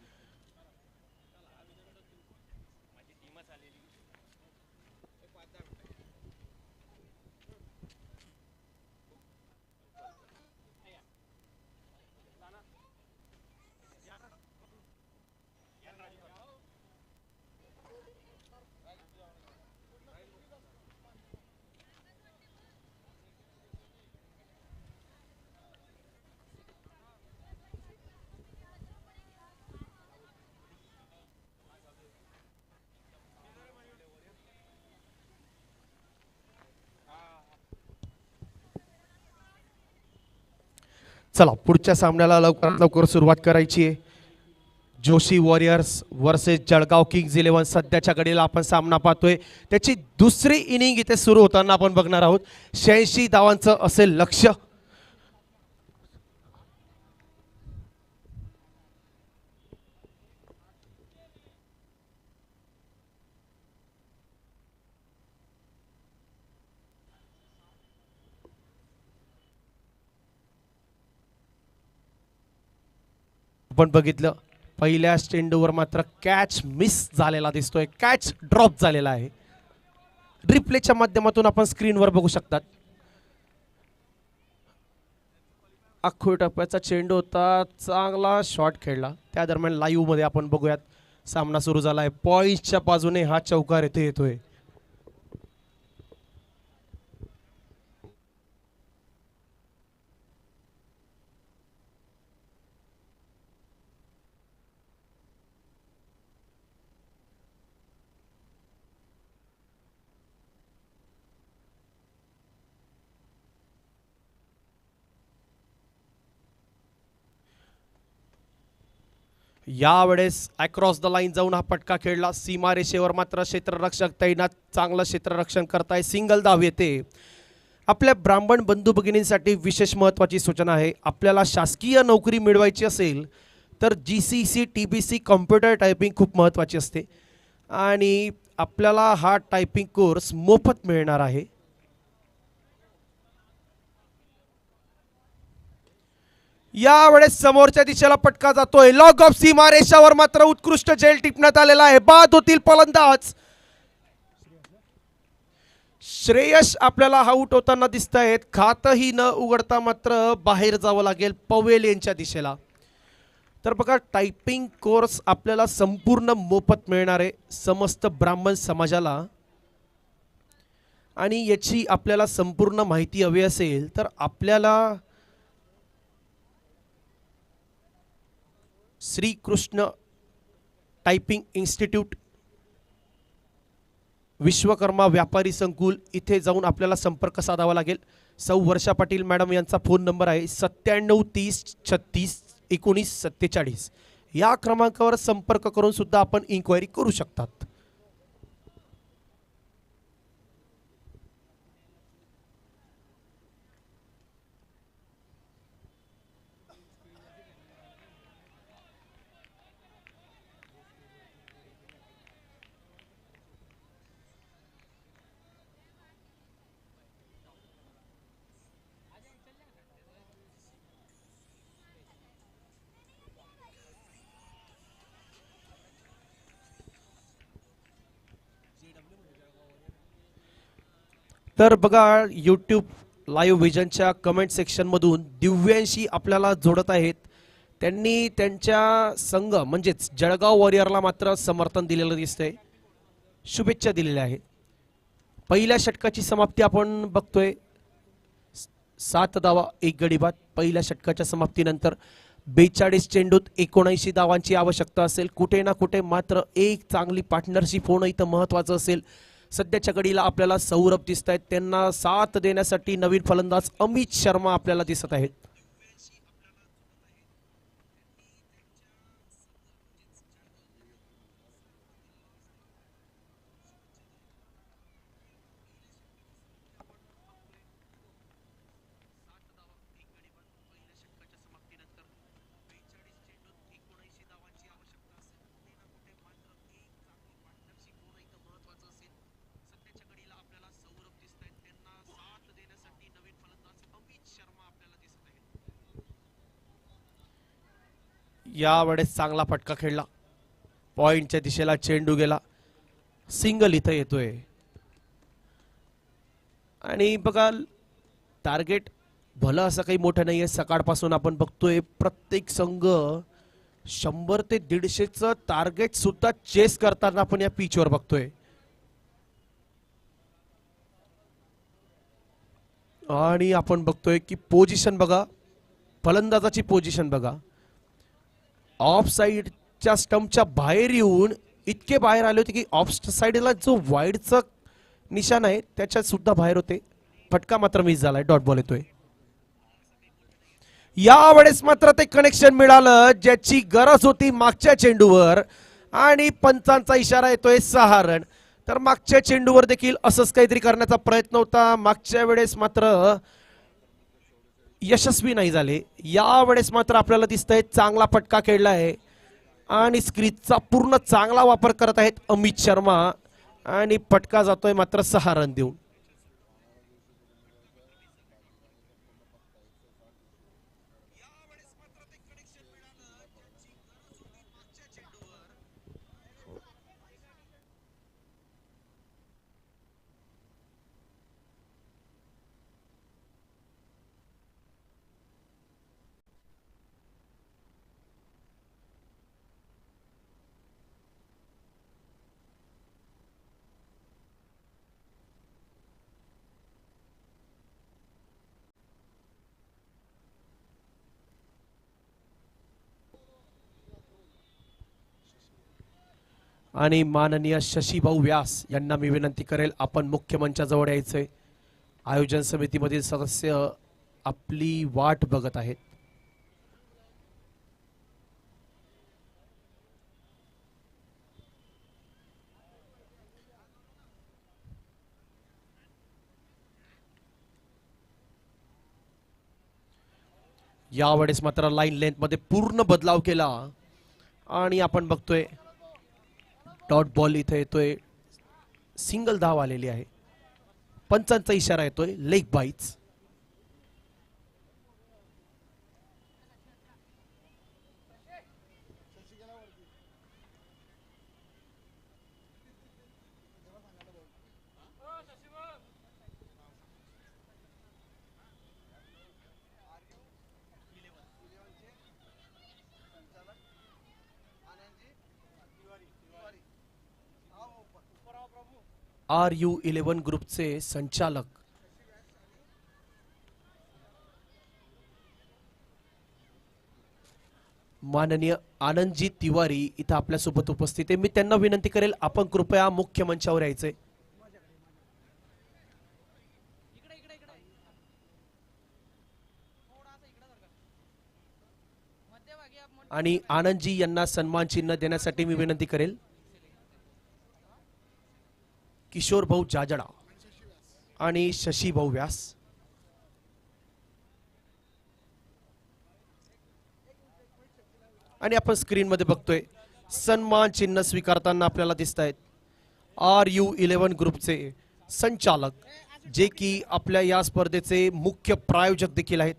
चला पुढच्या सामन्याला लवकरात लवकर सुरुवात करायची आहे. Joshi warriors versus Jalgaon kings 11 सध्याच्या घडीला आपण सामना पाहतोय. त्याची दुसरी इनिंग इथे सुरू होताना आपण बघणार आहोत. 86 धावांचं असेल लक्ष्य. आपण बघितलं पहिल्या चेंडूवर मात्र कॅच मिस झालेला दिसतोय. कॅच ड्रॉप झालेला आहे. रिप्लेच्या माध्यमातून आपण स्क्रीनवर बघू शकतात. अख्खो टप्प्याचा चेंडू होता. चांगला शॉट खेळला. त्या दरम्यान लाईव्ह मध्ये आपण बघूयात सामना सुरू झाला आहे. पॉईंटच्या बाजूने हा चौकार इथे येतोय. यावेळेस अक्रॉस द लाईन जाऊन हा पटका खेळला. सीमारेषेवर मात्र क्षेत्ररक्षक तैनात. चांगलं क्षेत्ररक्षण करताय. सिंगल धाव येते. आपल्या ब्राह्मण बंधू भगिनींसाठी विशेष महत्त्वाची सूचना आहे. आपल्याला शासकीय नोकरी मिळवायची असेल तर GCC TBC कॉम्प्युटर टायपिंग खूप महत्त्वाची असते आणि आपल्याला हा टायपिंग कोर्स मोफत मिळणार आहे. यावेळेस समोरच्या दिशेला पटका जातोय. लॉग ऑफ सीमारेषावर मात्र उत्कृष्ट झेल टिपण्यात आलेला आहे. बाद होतील फलंदाज. श्रेयस आपल्याला आउट होताना दिसत आहेत. खातही न उघडता मात्र बाहेर जावं लागेल पवेलियनच्या दिशेला. तर बघा टायपिंग कोर्स आपल्याला संपूर्ण मोफत मिळणार आहे समस्त ब्राह्मण समाजाला. आणि याची आपल्याला संपूर्ण माहिती हवी असेल तर आपल्याला श्रीकृष्ण टायपिंग इन्स्टिट्यूट विश्वकर्मा व्यापारी संकुल इथे जाऊन आपल्याला संपर्क साधावा लागेल. सौ वर्षा पाटील मॅडम यांचा फोन नंबर आहे 97 30 36 19 47. या क्रमांकावर संपर्क करून सुद्धा आपण इन्क्वायरी करू शकतात. तर बघा यूट्यूब लाईव्ह व्हिजनच्या कमेंट सेक्शनमधून दिव्यांशी आपल्याला जोडत आहेत. त्यांनी त्यांच्या संघ म्हणजेच जळगाव वॉरियरला मात्र समर्थन दिलेलं दिसतंय. शुभेच्छा दिलेल्या आहेत. पहिल्या षटकाची समाप्ती आपण बघतोय. 7 धावा 1 गडी बाद. पहिल्या षटकाच्या समाप्तीनंतर 42 चेंडूत 79 धावांची आवश्यकता असेल. कुठे ना कुठे मात्र एक चांगली पार्टनरशिप होणं इथं महत्त्वाचं असेल. सध्याच्या घडीला आपल्याला सौरभ दिसत आहेत, त्यांना साथ देण्यासाठी नवीन फलंदाज अमित शर्मा आपल्याला दिसत आहेत. यावेळेस चांगला फटका खेळला, पॉइंटच्या दिशेला चेंडू गेला, सिंगल इथं येतोय. आणि बघा टार्गेट भलं असं काही मोठं नाहीये. सकाळपासून आपण बघतोय प्रत्येक संघ 100 ते 150चं टार्गेट सुद्धा चेस करताना आपण या पिचवर बघतोय. आणि आपण बघतोय की पोझिशन बघा, फलंदाजाची पोझिशन बघा, ऑफ साइडच्या स्टंपच्या बाहेर येऊन इतके बाहेर आले होते की ऑफ साइडला जो वाईडचा निशाण आहे त्याच्यात सुद्धा बाहेर होते. फटका मात्र मिस झालाय, डॉट बॉल येतोय. यावेळेस मात्र ते कनेक्शन मिळालं ज्याची गरज होती मागच्या चेंडूवर, आणि पंचांचा इशारा येतोय 6 रन. तर मागच्या चेंडूवर देखील असंच काहीतरी करण्याचा प्रयत्न होता, मागच्या वेळेस मात्र यशस्वी नाही झाले. यावेळेस मात्र आपल्याला दिसतंय चांगला फटका खेळला आहे आणि स्क्रीनचा पूर्ण चांगला वापर करत आहेत अमित शर्मा, आणि फटका जातोय मात्र 6 रन देऊन. आणि माननीय शशीभाऊ व्यास यांना मी विनंती करेल, आपण मुख्य मंचाजवळ यायचंय. आयोजन समितीमधील सदस्य आपली वाट बघत आहेत. यावेळेस मात्र लाईन लेंथ मध्ये पूर्ण बदलाव केला आणि आपण बघतोय डॉट बॉल इथे येतोय, सिंगल धाव आलेली आहे. पंचांचा इशारा येतोय लेग बाईट्स. RU11 ग्रुपचे संचालक माननीय आनंदजी तिवारी इथं आपल्यासोबत उपस्थित आहे. मी त्यांना विनंती करेल, आपण कृपया मुख्य मंचावर यायचंय. आणि आनंदजी यांना सन्मान चिन्ह देण्यासाठी मी विनंती करेल. किशोर भाऊ जाजडा आणि शशी भाऊ व्यास. आणि आपण स्क्रीन मध्ये बघतोय सन्मान चिन्ह स्वीकारताना आपल्याला दिसत आहेत RU11 ग्रुपचे संचालक, जे की आपल्या या स्पर्धेचे मुख्य प्रायोजक देखील आहेत.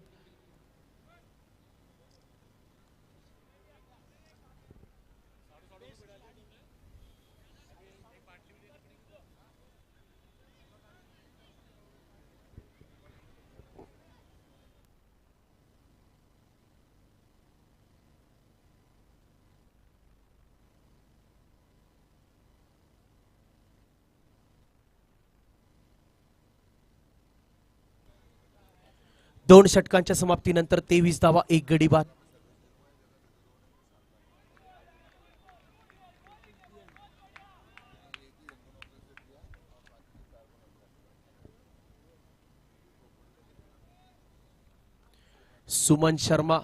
दोन षटकांच्या समाप्तीनंतर 23 धावा, 1 गडी बाद. सुमन शर्मा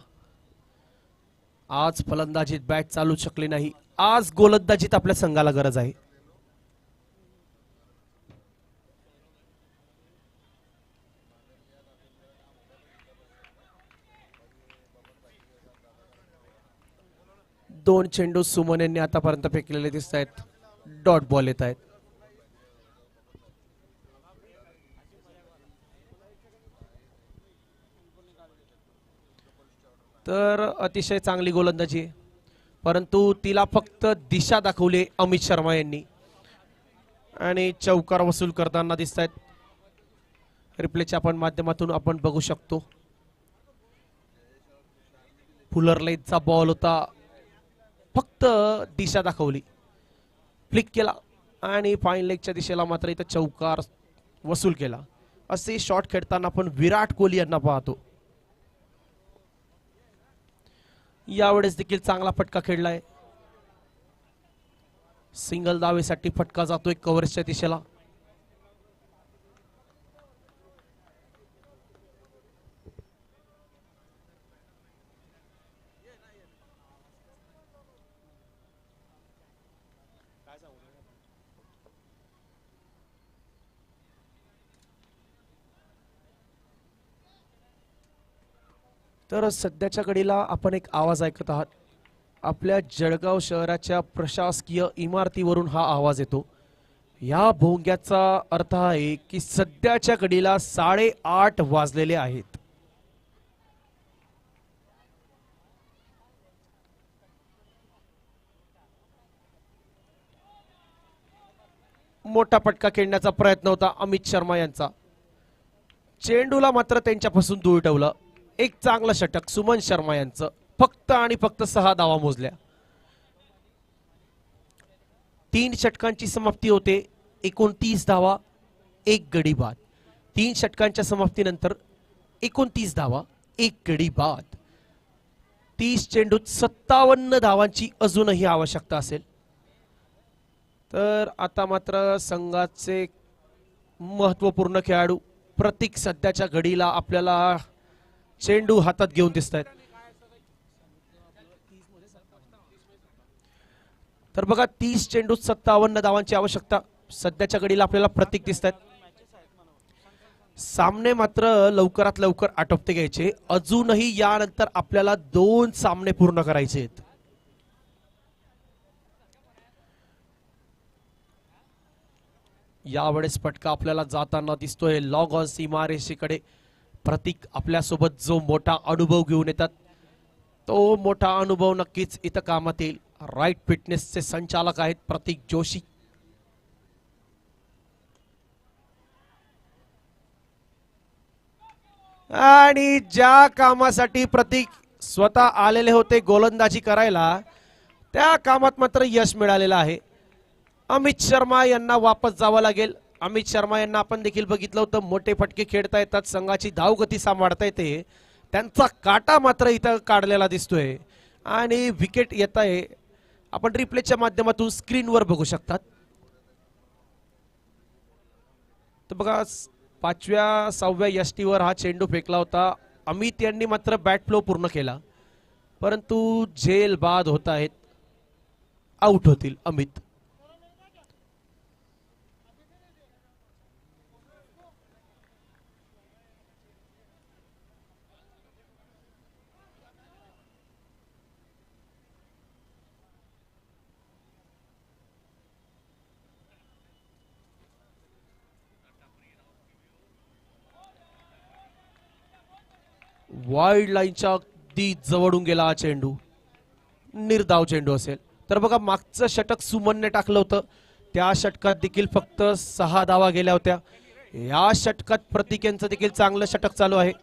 आज फलंदाजीत बॅट चालू शकले नाही. आज गोलंदाजीत आपल्या संघाला गरज आहे. दोन चेंडू सुमन यांनी आतापर्यंत फेकलेले दिसत आहेत. डॉट बॉल येत आहेत. तर अतिशय चांगली गोलंदाजी आहे, परंतु तिला फक्त दिशा दाखवली अमित शर्मा यांनी आणि चौकार वसूल करताना दिसत आहेत. रिप्लेच्या आपण माध्यमातून आपण बघू शकतो. फुलर लेनचा बॉल होता, फक्त दिशा दाखवली, फ्लिक केला आणि फाईन लेगच्या दिशेला मात्र इथं चौकार वसूल केला. असे शॉट खेळताना आपण विराट कोहली यांना पाहतो. यावेळेस देखील चांगला फटका खेळलाय. सिंगल धावेसाठी फटका जातोय कव्हरच्या दिशेला. तर सध्याच्या घडीला आपण एक आवाज ऐकत आहात. आपल्या जळगाव शहराच्या प्रशासकीय इमारतीवरून हा आवाज येतो. या भोंग्याचा अर्थ आहे की सध्याच्या घडीला 8:30 वाजलेले आहेत. मोठा फटका खेळण्याचा प्रयत्न होता अमित शर्मा यांचा. चेंडूला मात्र त्यांच्यापासून दूर ठेवलं. एक चांगलं षटक सुमन शर्मा यांचं. फक्त आणि फक्त 6 धावा मोजल्या. 3 षटकांची समाप्ती होते. 29 धावा, 1 गडी बाद. 3 षटकांच्या समाप्तीनंतर 29 धावा, 1 गडी बाद. 30 चेंडूत 57 धावांची अजूनही आवश्यकता असेल. तर आता मात्र संघाचे महत्वपूर्ण खेळाडू प्रतीक सध्याच्या घडीला आपल्याला चेंडू हातात घेऊन दिसत आहेत. तर बघा 30 चेंडूत 57 धावांची आवश्यकता सध्याच्या घडीला आपल्याला प्रतीक दिसत आहेत. सामने मात्र लवकरात लवकर आटोपते घ्यायचे. अजूनही यानंतर आपल्याला 2 सामने पूर्ण करायचे आहेत. यावेळेस फटका आपल्याला जाताना दिसतोय लॉग ऑन सीमारेषेकडे. प्रतीक आपल्यासोबत जो मोठा अनुभव घेऊन येतात तो मोठा अनुभव नक्कीच इथं कामात येईल. राईट फिटनेसचे संचालक आहेत प्रतीक जोशी. आणि ज्या कामासाठी प्रतीक स्वतः आलेले होते गोलंदाजी करायला, त्या कामात मात्र यश मिळालेलं आहे. अमित शर्मा यांना वापस जावं लागेल. अमित शर्मा यांना आपण देखील बघितलं होतं, मोठे फटके खेळता येतात, संघाची धावगती सांभाळता येते. त्यांचा काटा मात्र इथं काढलेला दिसतोय आणि विकेट येत आहे. आपण रिप्लेच्या माध्यमातून स्क्रीनवर बघू शकतात. तर बघा 5व्या 6व्या यष्टीवर हा चेंडू फेकला होता. अमित यांनी मात्र बॅट फ्लो पूर्ण केला, परंतु झेल बाद होत आहेत. आउट होतील अमित. वाईड लाईनच्या अगदी जवळून गेला हा चेंडू. निर्धाव चेंडू असेल. तर बघा मागचं षटक सुमनने टाकलं होतं, त्या षटकात देखील फक्त 6 धावा गेल्या होत्या. या षटकात प्रतीक यांचं देखील चांगलं षटक चालू आहे.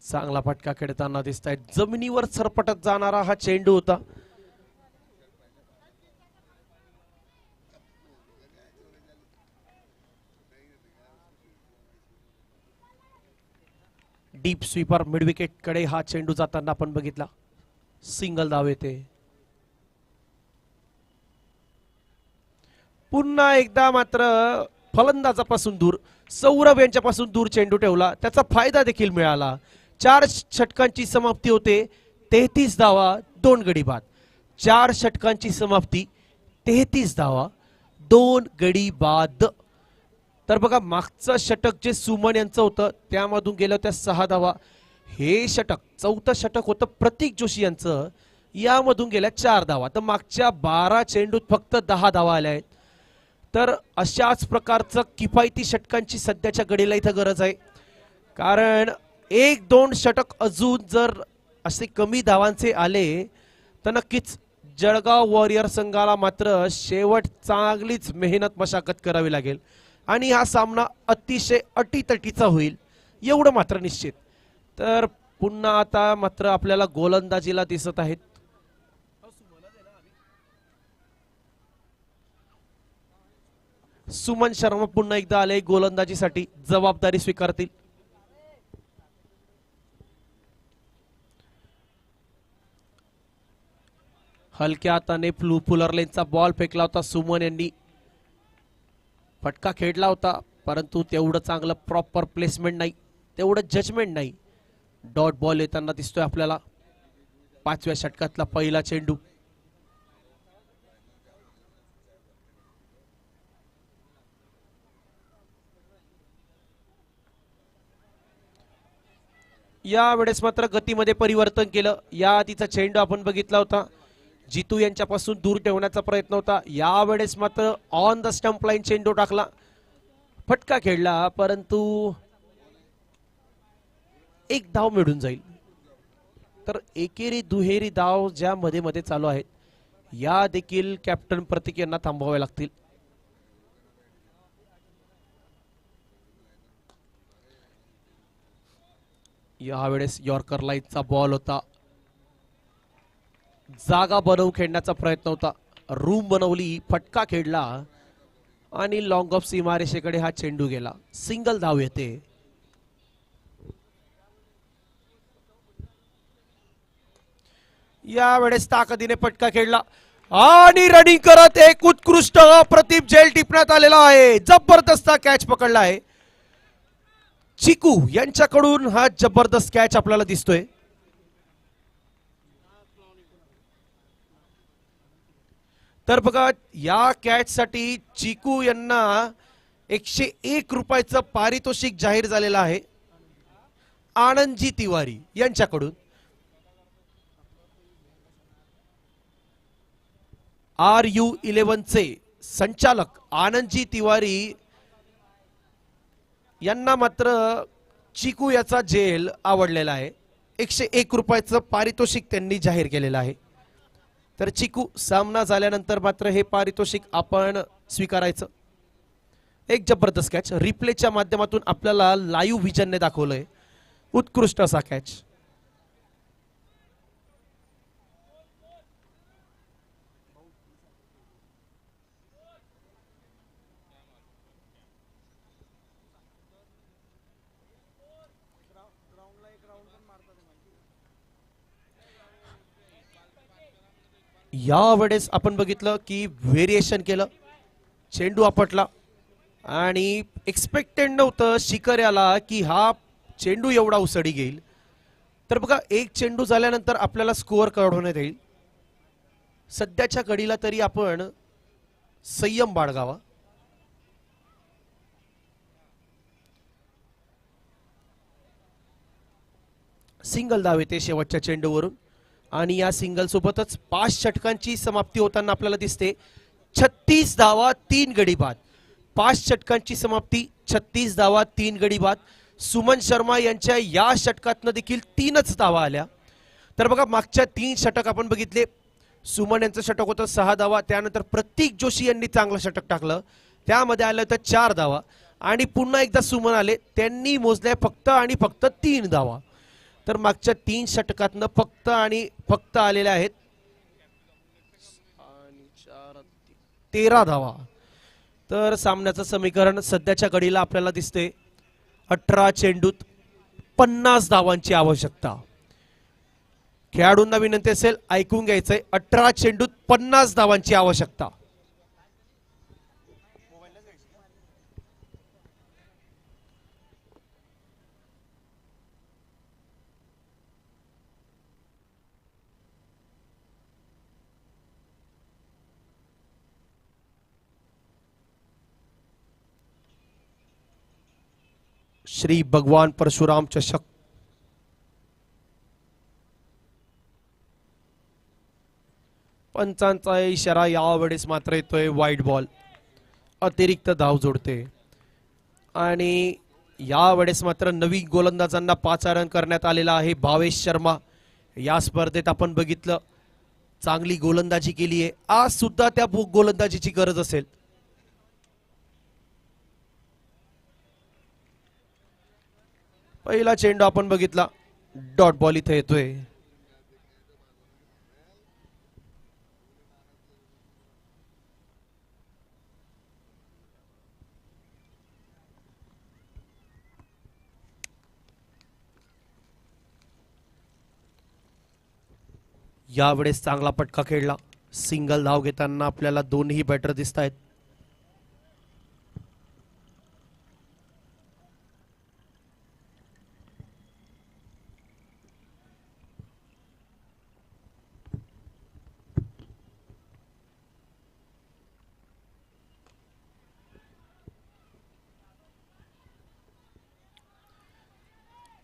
चांगला फटका खेळताना दिसत आहेत. जमिनीवर सरपटत जाणारा हा चेंडू होता. डीप स्वीपर मिड विकेट कडे हा चेंडू जाताना आपण बघितला. सिंगल धाव येते. पुन्हा एकदा मात्र फलंदाजापासून दूर, सौरभ यांच्यापासून दूर चेंडू ठेवला. त्याचा फायदा देखील मिळाला. 4 षटकांची समाप्ती होते. 33 धावा 2 गडी बाद. 4 षटकांची समाप्ती 33 धावा 2 गडी बाद. तर बघा मागचं षटक जे सुमन यांचं होतं त्यामधून गेलं त्या 6 धावा. हे षटक 4थं षटक होतं प्रतीक जोशी यांचं, यामधून गेल्या 4 धावा. तर मागच्या 12 चेंडूत फक्त 10 धावा आल्या आहेत. तर अशाच प्रकारचं किफायती षटकांची सध्याच्या घडीला इथं गरज आहे. कारण 1-2 षटक अजून जर असे कमी धावांचे आले तर नक्कीच जळगाव वॉरियर संघाला मात्र शेवट चांगलीच मेहनत मशागत करावी लागेल आणि हा सामना अतिशय अटीतटीचा होईल एवढं मात्र निश्चित. तर पुन्हा आता मात्र आपल्याला गोलंदाजीला दिसत आहेत सुमन शर्मा. पुन्हा एकदा आले गोलंदाजीसाठी, जबाबदारी स्वीकारतील. हलक्या हाताने फुलरलेनचा बॉल फेकला होता सुमन यांनी. फटका खेळला होता परंतु तेवढं चांगलं प्रॉपर प्लेसमेंट नाही, तेवढं जजमेंट नाही. डॉट बॉल येताना दिसतोय आपल्याला. 5व्या षटकातला पहिला चेंडू. यावेळेस मात्र गतीमध्ये परिवर्तन केलं. या आधीचा चेंडू आपण बघितला होता, जितू यांच्यापासून दूर ठेवण्याचा प्रयत्न होता. यावेळेस मात्र ऑन द स्टंप लाईन चेंडू टाकला, फटका खेळला परंतु एक धाव मिळून जाईल. तर एकेरी दुहेरी धाव ज्या मध्ये मध्ये चालू आहेत या देखील कॅप्टन प्रतीक यांना थांबवाव्या लागतील. यावेळेस यॉर्कर लाईनचा बॉल होता. जागा बनवून खेळण्याचा प्रयत्न होता, रूम बनवली, फटका खेळला आणि लॉंग ऑफ सीमारेषेकडे हा चेंडू गेला. सिंगल धाव येते. यावेळेस ताकदीने फटका खेळला आणि रनिंग करत एक उत्कृष्ट अप्रतिम झेल टिपण्यात आलेला आहे. जबरदस्त कॅच पकडला आहे चिकू यांच्याकडून. हा जबरदस्त कॅच आपल्याला दिसतोय. तर बघा या कॅच साठी चिकू यांना 101 रुपयाचं पारितोषिक जाहीर झालेलं आहे आनंदजी तिवारी यांच्याकडून. RU11 चे संचालक आनंदजी तिवारी यांना मात्र चिकू याचा जेल आवडलेला आहे. 101 रुपयाचं पारितोषिक त्यांनी जाहीर केलेलं आहे. तर चिकू सामना झाल्यानंतर मात्र हे पारितोषिक आपण स्वीकारायचं. एक जबरदस्त कॅच रिप्लेच्या माध्यमातून आपल्याला लाईव्ह व्हिजनने दाखवलंय. उत्कृष्ट असा कॅच. यावेळेस आपण बघितलं की व्हेरिएशन केलं, चेंडू आपटला आणि एक्सपेक्टेड नव्हतं शिकर्याला की हा चेंडू एवढा उसळी घेईल. तर बघा एक चेंडू झाल्यानंतर आपल्याला स्कोअर काढवण्यात येईल. सध्याच्या घडीला तरी आपण संयम बाळगावा. सिंगल धाव येते शेवटच्या चेंडूवरून आणि या सिंगल सोबतच 5 षटकांची समाप्ती होताना आपल्याला दिसते. 36 धावा 3 गडी बाद. 5 षटकांची समाप्ती, 36 धावा 3 गडी बाद. सुमन शर्मा यांच्या या षटकातनं देखील 3च धावा आल्या. तर बघा मागच्या 3 षटक आपण बघितले. सुमन यांचं षटक होतं 6 धावा, त्यानंतर प्रतीक जोशी यांनी चांगलं षटक टाकलं, त्यामध्ये आलं होतं 4 धावा आणि पुन्हा एकदा सुमन आले, त्यांनी मोजल्या फक्त आणि फक्त 3 धावा. तर मागच्या 3 षटकातनं फक्त आणि फक्त आलेल्या आहेत 13 धावा. तर सामन्याचं समीकरण सध्याच्या घडीला आपल्याला दिसते 18 चेंडूत 50 धावांची आवश्यकता. खेळाडूंना विनंती असेल ऐकून घ्यायचंय, 18 चेंडूत 50 धावांची आवश्यकता. श्री भगवान परशुराम चषक पंचांचा इशारा यावेळेस मात्र येतोय वाईट बॉल, अतिरिक्त धाव जोडते. आणि यावेळेस मात्र नवीन गोलंदाजांना पाचारण करण्यात आलेला आहे. भावेश शर्मा या स्पर्धेत आपण बघितलं चांगली गोलंदाजी केली आहे. आज सुद्धा त्या गोलंदाजीची गरज असेल. पहिला चेंडू आपण बघितला, डॉट बॉल इथे येतोय. यावेळेस चांगला पटका खेळला. सिंगल धाव घेताना आपल्याला दोन्ही बॅटर दिसत आहेत.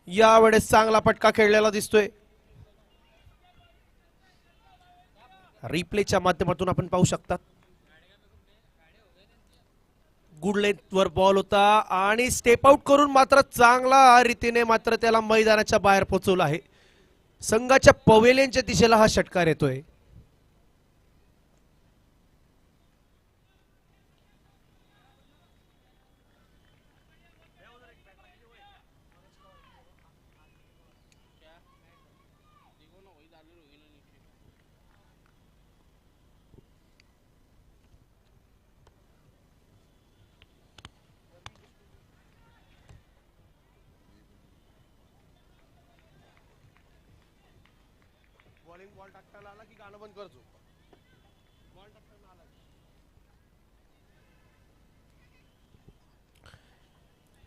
यावेळेस चांगला पटका खेळलेला दिसतोय. रिप्लेच्या माध्यमातून आपण पाहू शकतात गुड लेंथ वर बॉल होता आणि स्टेप आउट करून मात्र चांगला रीतीने मात्र त्याला मैदानाच्या बाहेर पोहोचवलं आहे. संघाच्या पवेलियनच्या दिशेला हा षटकार येतोय. बॉल टाकताना आला की गाणं बंद करतो. बॉल टाकताना आला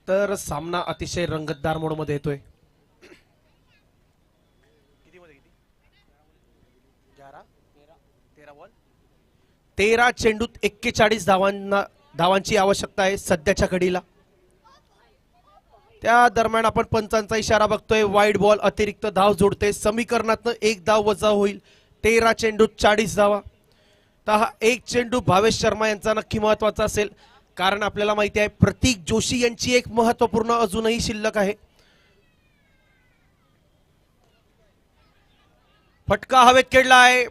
तर सामना अतिशय रंगतदार मोड मध्ये येतोय. किती मध्ये किती 13 बॉल 13 चेंडूत 41 धावांची आवश्यकता आहे सध्याच्या घडीला. त्या दरम्यान आपण पंचांचा इशारा बघतोय. वाईड बॉल अतिरिक्त धाव जोडते. समीकरणातनं एक धाव वजा होईल. 13 चेंडूत 40 धावा. तर हा एक चेंडू भावेश शर्मा यांचा नक्की महत्वाचा असेल, कारण आपल्याला माहिती आहे प्रतीक जोशी यांची एक महत्वपूर्ण अजूनही शिल्लक आहे. फटका हवेत खेळला आहे,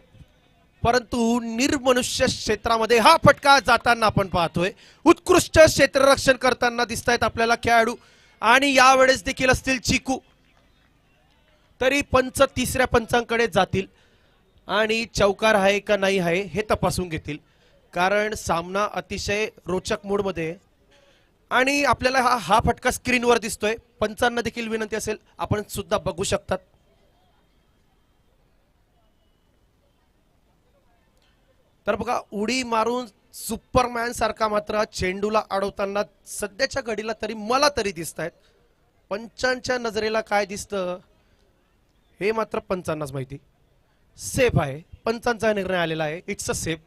परंतु निर्मनुष्य क्षेत्रामध्ये हा फटका जाताना आपण पाहतोय. उत्कृष्ट क्षेत्ररक्षण करताना दिसत आहेत आपल्याला खेळाडू. आणि यावेळेस देखील असतील चिकू. तरी पंच तिसऱ्या पंचांकडे जातील आणि चौकार आहे का नाही आहे हे तपासून घेतील, कारण सामना अतिशय रोचक मूड मध्ये. आणि आपल्याला हा फटका स्क्रीनवर दिसतोय. पंचांना देखील विनंती असेल आपण सुद्धा बघू शकतात. तर बघा उडी मारून सुपरमॅन सारखा मात्र चेंडूला अडवताना सध्याच्या घडीला तरी मला तरी दिसत आहेत. पंचांच्या नजरेला काय दिसतं हे मात्र पंचांनाच माहिती. सेफ आहे, पंचांचा निर्णय आलेला आहे. It's a safe.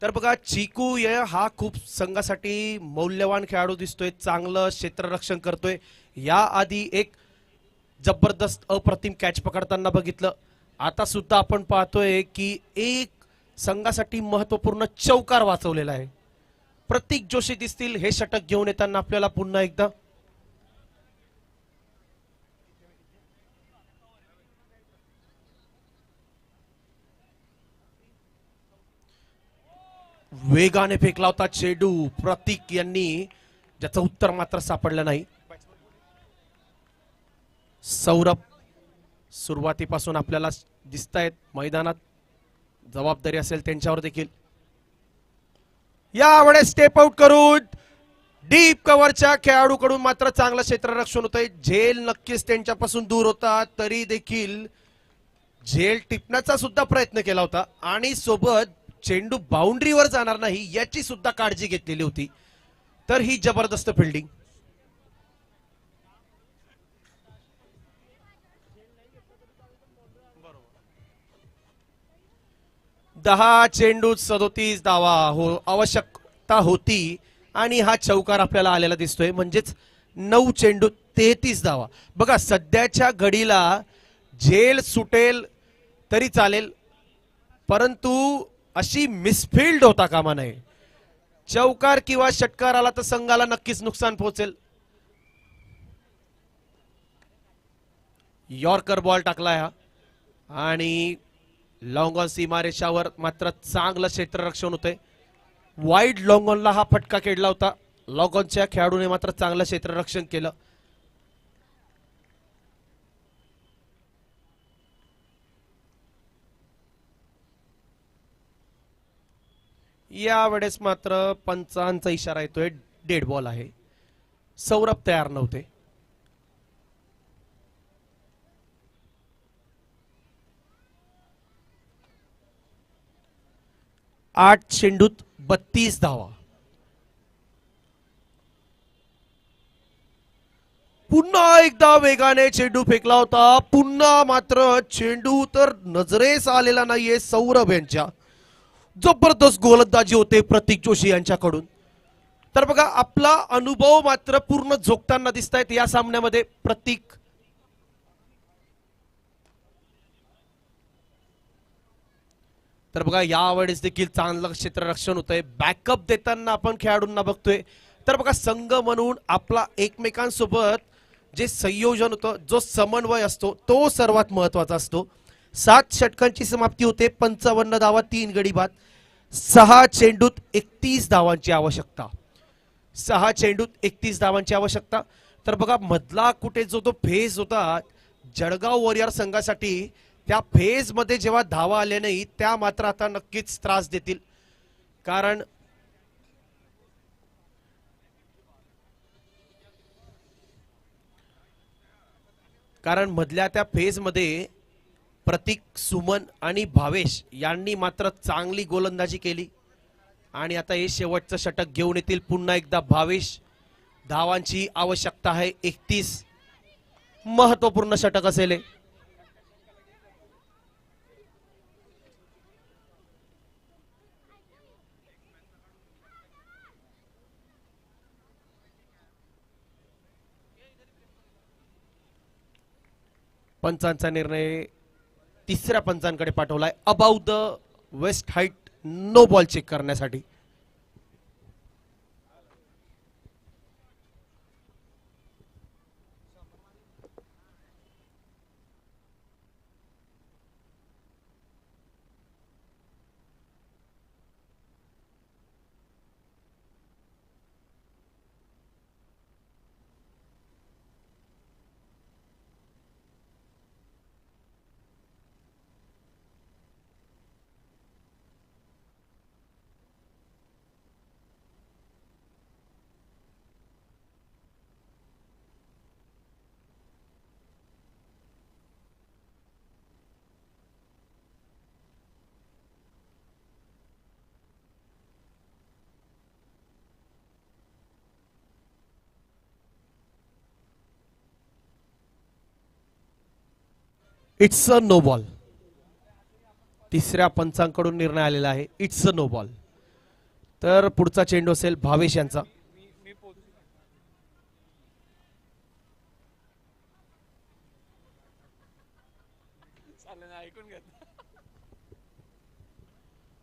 तर बघा चिकू हा खूप संघासाठी मौल्यवान खेळाडू दिसतोय. चांगलं क्षेत्ररक्षण करतोय. या आधी एक जबरदस्त अप्रतिम कॅच पकडताना बघितलं. आता सुद्धा आपण पाहतोय की एक संघासाठी महत्वपूर्ण चौकार वाचवलेला आहे. प्रतीक जोशी दिसतील हे षटक घेऊन येताना आपल्याला पुन्हा एकदा. वेगाने फेकला होता चेंडू प्रतीक यांनी, ज्याचं उत्तर मात्र सापडलं नाही. सौरभ सुरुवातीपासून आपल्याला दिसत आहेत मैदानात, जबाबदारी असेल त्यांच्यावर देखील. यावेळेस स्टेप आउट करून डीप कव्हरच्या खेळाडूकडून मात्र चांगलं क्षेत्ररक्षण होतंय. झेल नक्कीच त्यांच्यापासून दूर होता, तरी देखील झेल टिपण्याचा सुद्धा प्रयत्न केला होता आणि सोबत चेंडू बाउंड्रीवर जाणार नाही याची सुद्धा काळजी घेतलेली होती. तर ही जबरदस्त फिल्डिंग. दहा चेंडूत 37 धावा हो आवश्यकता होती आणि हा चौकार आपल्याला आलेला दिसतोय. म्हणजेच 9 चेंडूत 33 धावा. बघा सध्याच्या घडीला झेल सुटेल तरी चालेल, परंतु अशी मिसफिल्ड होता कामा नये. चौकार किंवा षटकार आला तर संघाला नक्कीच नुकसान पोहोचेल. यॉर्कर बॉल टाकलाय हा आणि लॉंग ऑन सीमारेषावर मात्र चांगलं क्षेत्ररक्षण होतंय. वाईड लॉंग ऑनला हा फटका खेळला होता. लॉंग ऑनच्या खेळाडूने मात्र चांगलं क्षेत्ररक्षण केलं. यावेळेस मात्र पंचांचा इशारा येतोय, डेड बॉल आहे. सौरभ तयार नव्हते. 8 चेंडूत 32 धावा. पुन्हा एकदा वेगाने चेंडू फेकला होता. पुन्हा मात्र चेंडू तर नजरेस आलेला नाहीये सौरभ यांच्या. जबरदस्त गोलंदाजी होते प्रतीक जोशी यांच्याकडून. तर बघा आपला अनुभव मात्र पूर्ण झोकताना दिसत आहेत या सामन्यामध्ये. प्रतीक तर बघा यावेळेस देखील चांगलं क्षेत्ररक्षण होतंय. बॅकअप देताना आपण खेळाडूंना बघतोय. तर बघा संघ म्हणून आपला एकमेकांसोबत जे संयोजन होतं, जो समन्वय असतो तो सर्वात महत्वाचा असतो. 7 षटकांची समाप्ती होते. 55 धावा, 3 गडी बाद. 6 चेंडूत 31 धावांची आवश्यकता. 6 चेंडूत 31 धावांची आवश्यकता. तर बघा मधला कुठे जो तो फेज होता जळगाव वॉरियर संघासाठी, त्या फेज मध्ये जेव्हा धावा आले नाही त्या मात्र आता नक्कीच त्रास देतील. कारण मधल्या त्या फेज मध्ये प्रतीक, सुमन आणि भावेश यांनी मात्र चांगली गोलंदाजी केली आणि आता हे शेवटचं षटक घेऊन येतील पुन्हा एकदा भावेश. धावांची आवश्यकता आहे 31. महत्वपूर्ण षटक असेल. पंचांचा निर्णय तिसऱ्या पंचांकडे पाठवलाय. About the waist height no ball check करण्यासाठी. It's a no ball. तिसऱ्या पंचांकडून निर्णय आलेला आहे. It's a no ball. तर पुढचा चेंडू असेल भावेश यांचा.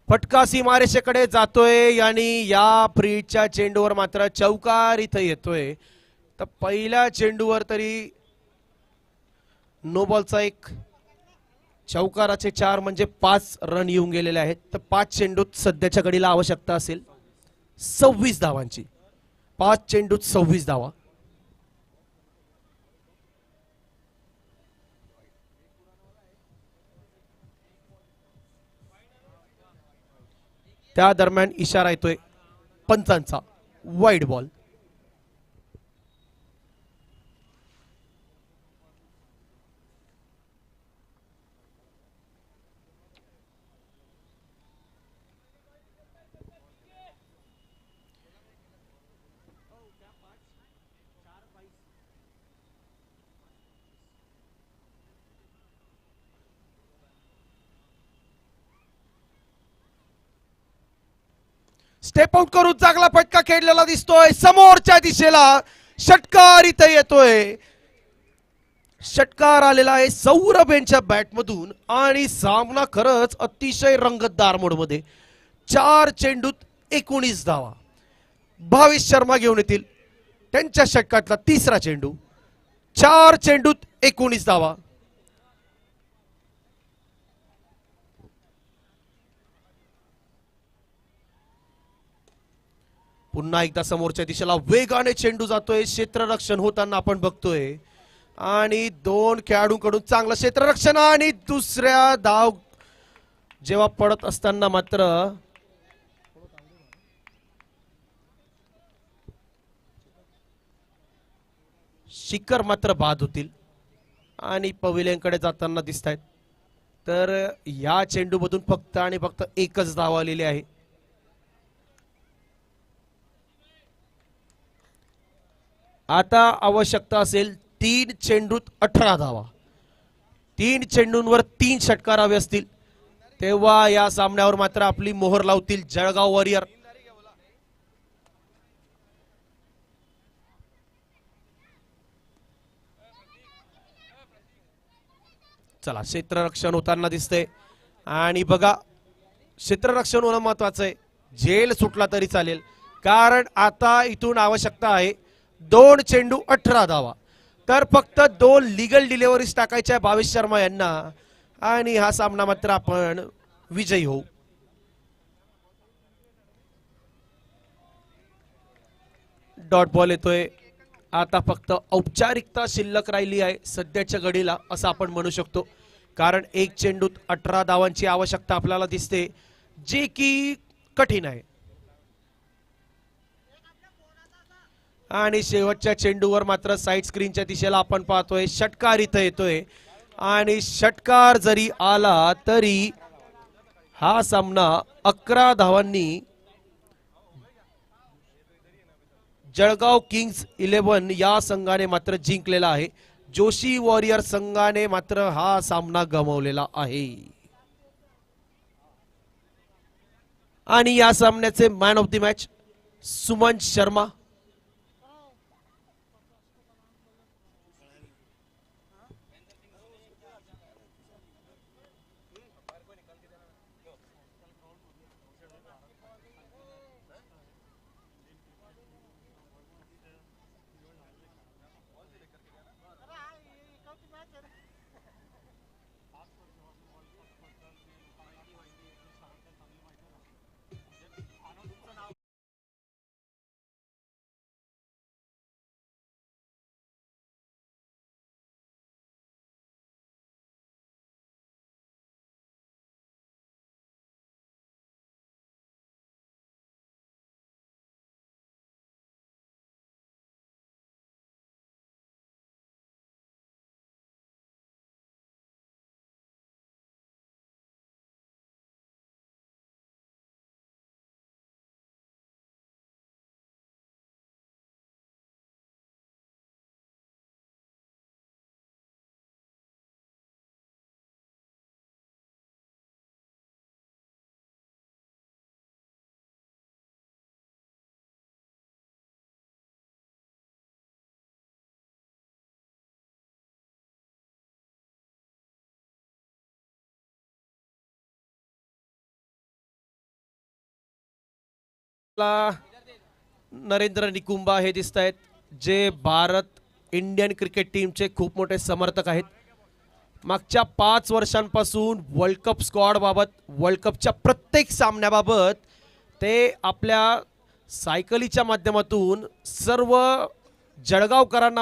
फटका सीमारेषेकडे जातोय आणि या फ्रीच्या चेंडूवर मात्र चौकार इथं येतोय. तर पहिल्या चेंडूवर तरी नो बॉलचा एक, चौकाराचे 4 म्हणजे 5 रन येऊन गेलेले आहेत. तर 5 चेंडूत सध्याच्या घडीला आवश्यकता असेल 26 धावांची. 5 चेंडूत 26 धावा. त्या दरम्यान इशारा येतोय पंचांचा, वाईड बॉल. स्टेप आउट करून चांगला फटका खेळलेला दिसतोय. समोरच्या दिशेला षटकार इथे येतोय. षटकार आलेला आहे सौरभ यांच्या बॅट मधून आणि सामना खरंच अतिशय रंगतदार मोड मध्ये. 4 चेंडूत 19 धावा. भावेश शर्मा घेऊन येतील त्यांच्या षटकातला तिसरा चेंडू. 4 चेंडूत 19 धावा. पुन्हा एकदा समोरच्या दिशेला वेगाने चेंडू जातोय. क्षेत्ररक्षण होताना आपण बघतोय आणि 2 खेळाडूंकडून चांगलं क्षेत्ररक्षण आणि दुसऱ्या धाव जेव्हा पडत असताना मात्र शिखर मात्र बाद होतील आणि पवेलियनकडे जाताना दिसत आहेत. तर या चेंडूमधून फक्त आणि फक्त एकच धाव आलेली आहे. आता आवश्यकता असेल 3 चेंडूत 18 धावा. 3 चेंडूंवर 3 षटकार हवे असतील तेव्हा या सामन्यावर मात्र आपली मोहर लावतील जळगाव वॉरियर. चला, क्षेत्ररक्षण होताना दिसतंय आणि बघा क्षेत्ररक्षण होणं महत्वाचं आहे. जेल सुटला तरी चालेल कारण आता इथून आवश्यकता आहे 2 चेंडू 18 धावा. तर फक्त 2 लिगल डिलिव्हरीज टाकायच्या भावेश शर्मा यांना आणि हा सामना मात्र आपण विजयी होऊ. डॉट बॉल येतोय. आता फक्त औपचारिकता शिल्लक राहिली आहे सध्याच्या घडीला असं आपण म्हणू शकतो कारण 1 चेंडूत 18 धावांची आवश्यकता आपल्याला दिसते जे की कठीण आहे. आणि शेवटच्या चेंडूवर मात्र साईड स्क्रीनच्या दिशेला आपण पाहतोय षटकार इथं येतोय आणि षटकार जरी आला तरी हा सामना 11 धावांनी जळगाव किंग्स 11 या संघाने मात्र जिंकलेला आहे. जोशी वॉरियर संघाने मात्र हा सामना गमावलेला आहे. आणि या सामन्याचे man of the match Suman Sharma. Narendra Nikumba हे दिसत आहेत जे भारत इंडियन क्रिकेट टीमचे खूप मोठे समर्थक आहेत. मागच्या 5 वर्षांपासून वर्ल्ड कप स्क्वॉड बाबत, वर्ल्ड कपच्या प्रत्येक सामन्याबाबत ते आपल्या सायकलीच्या माध्यमातून सर्व जळगावकरांना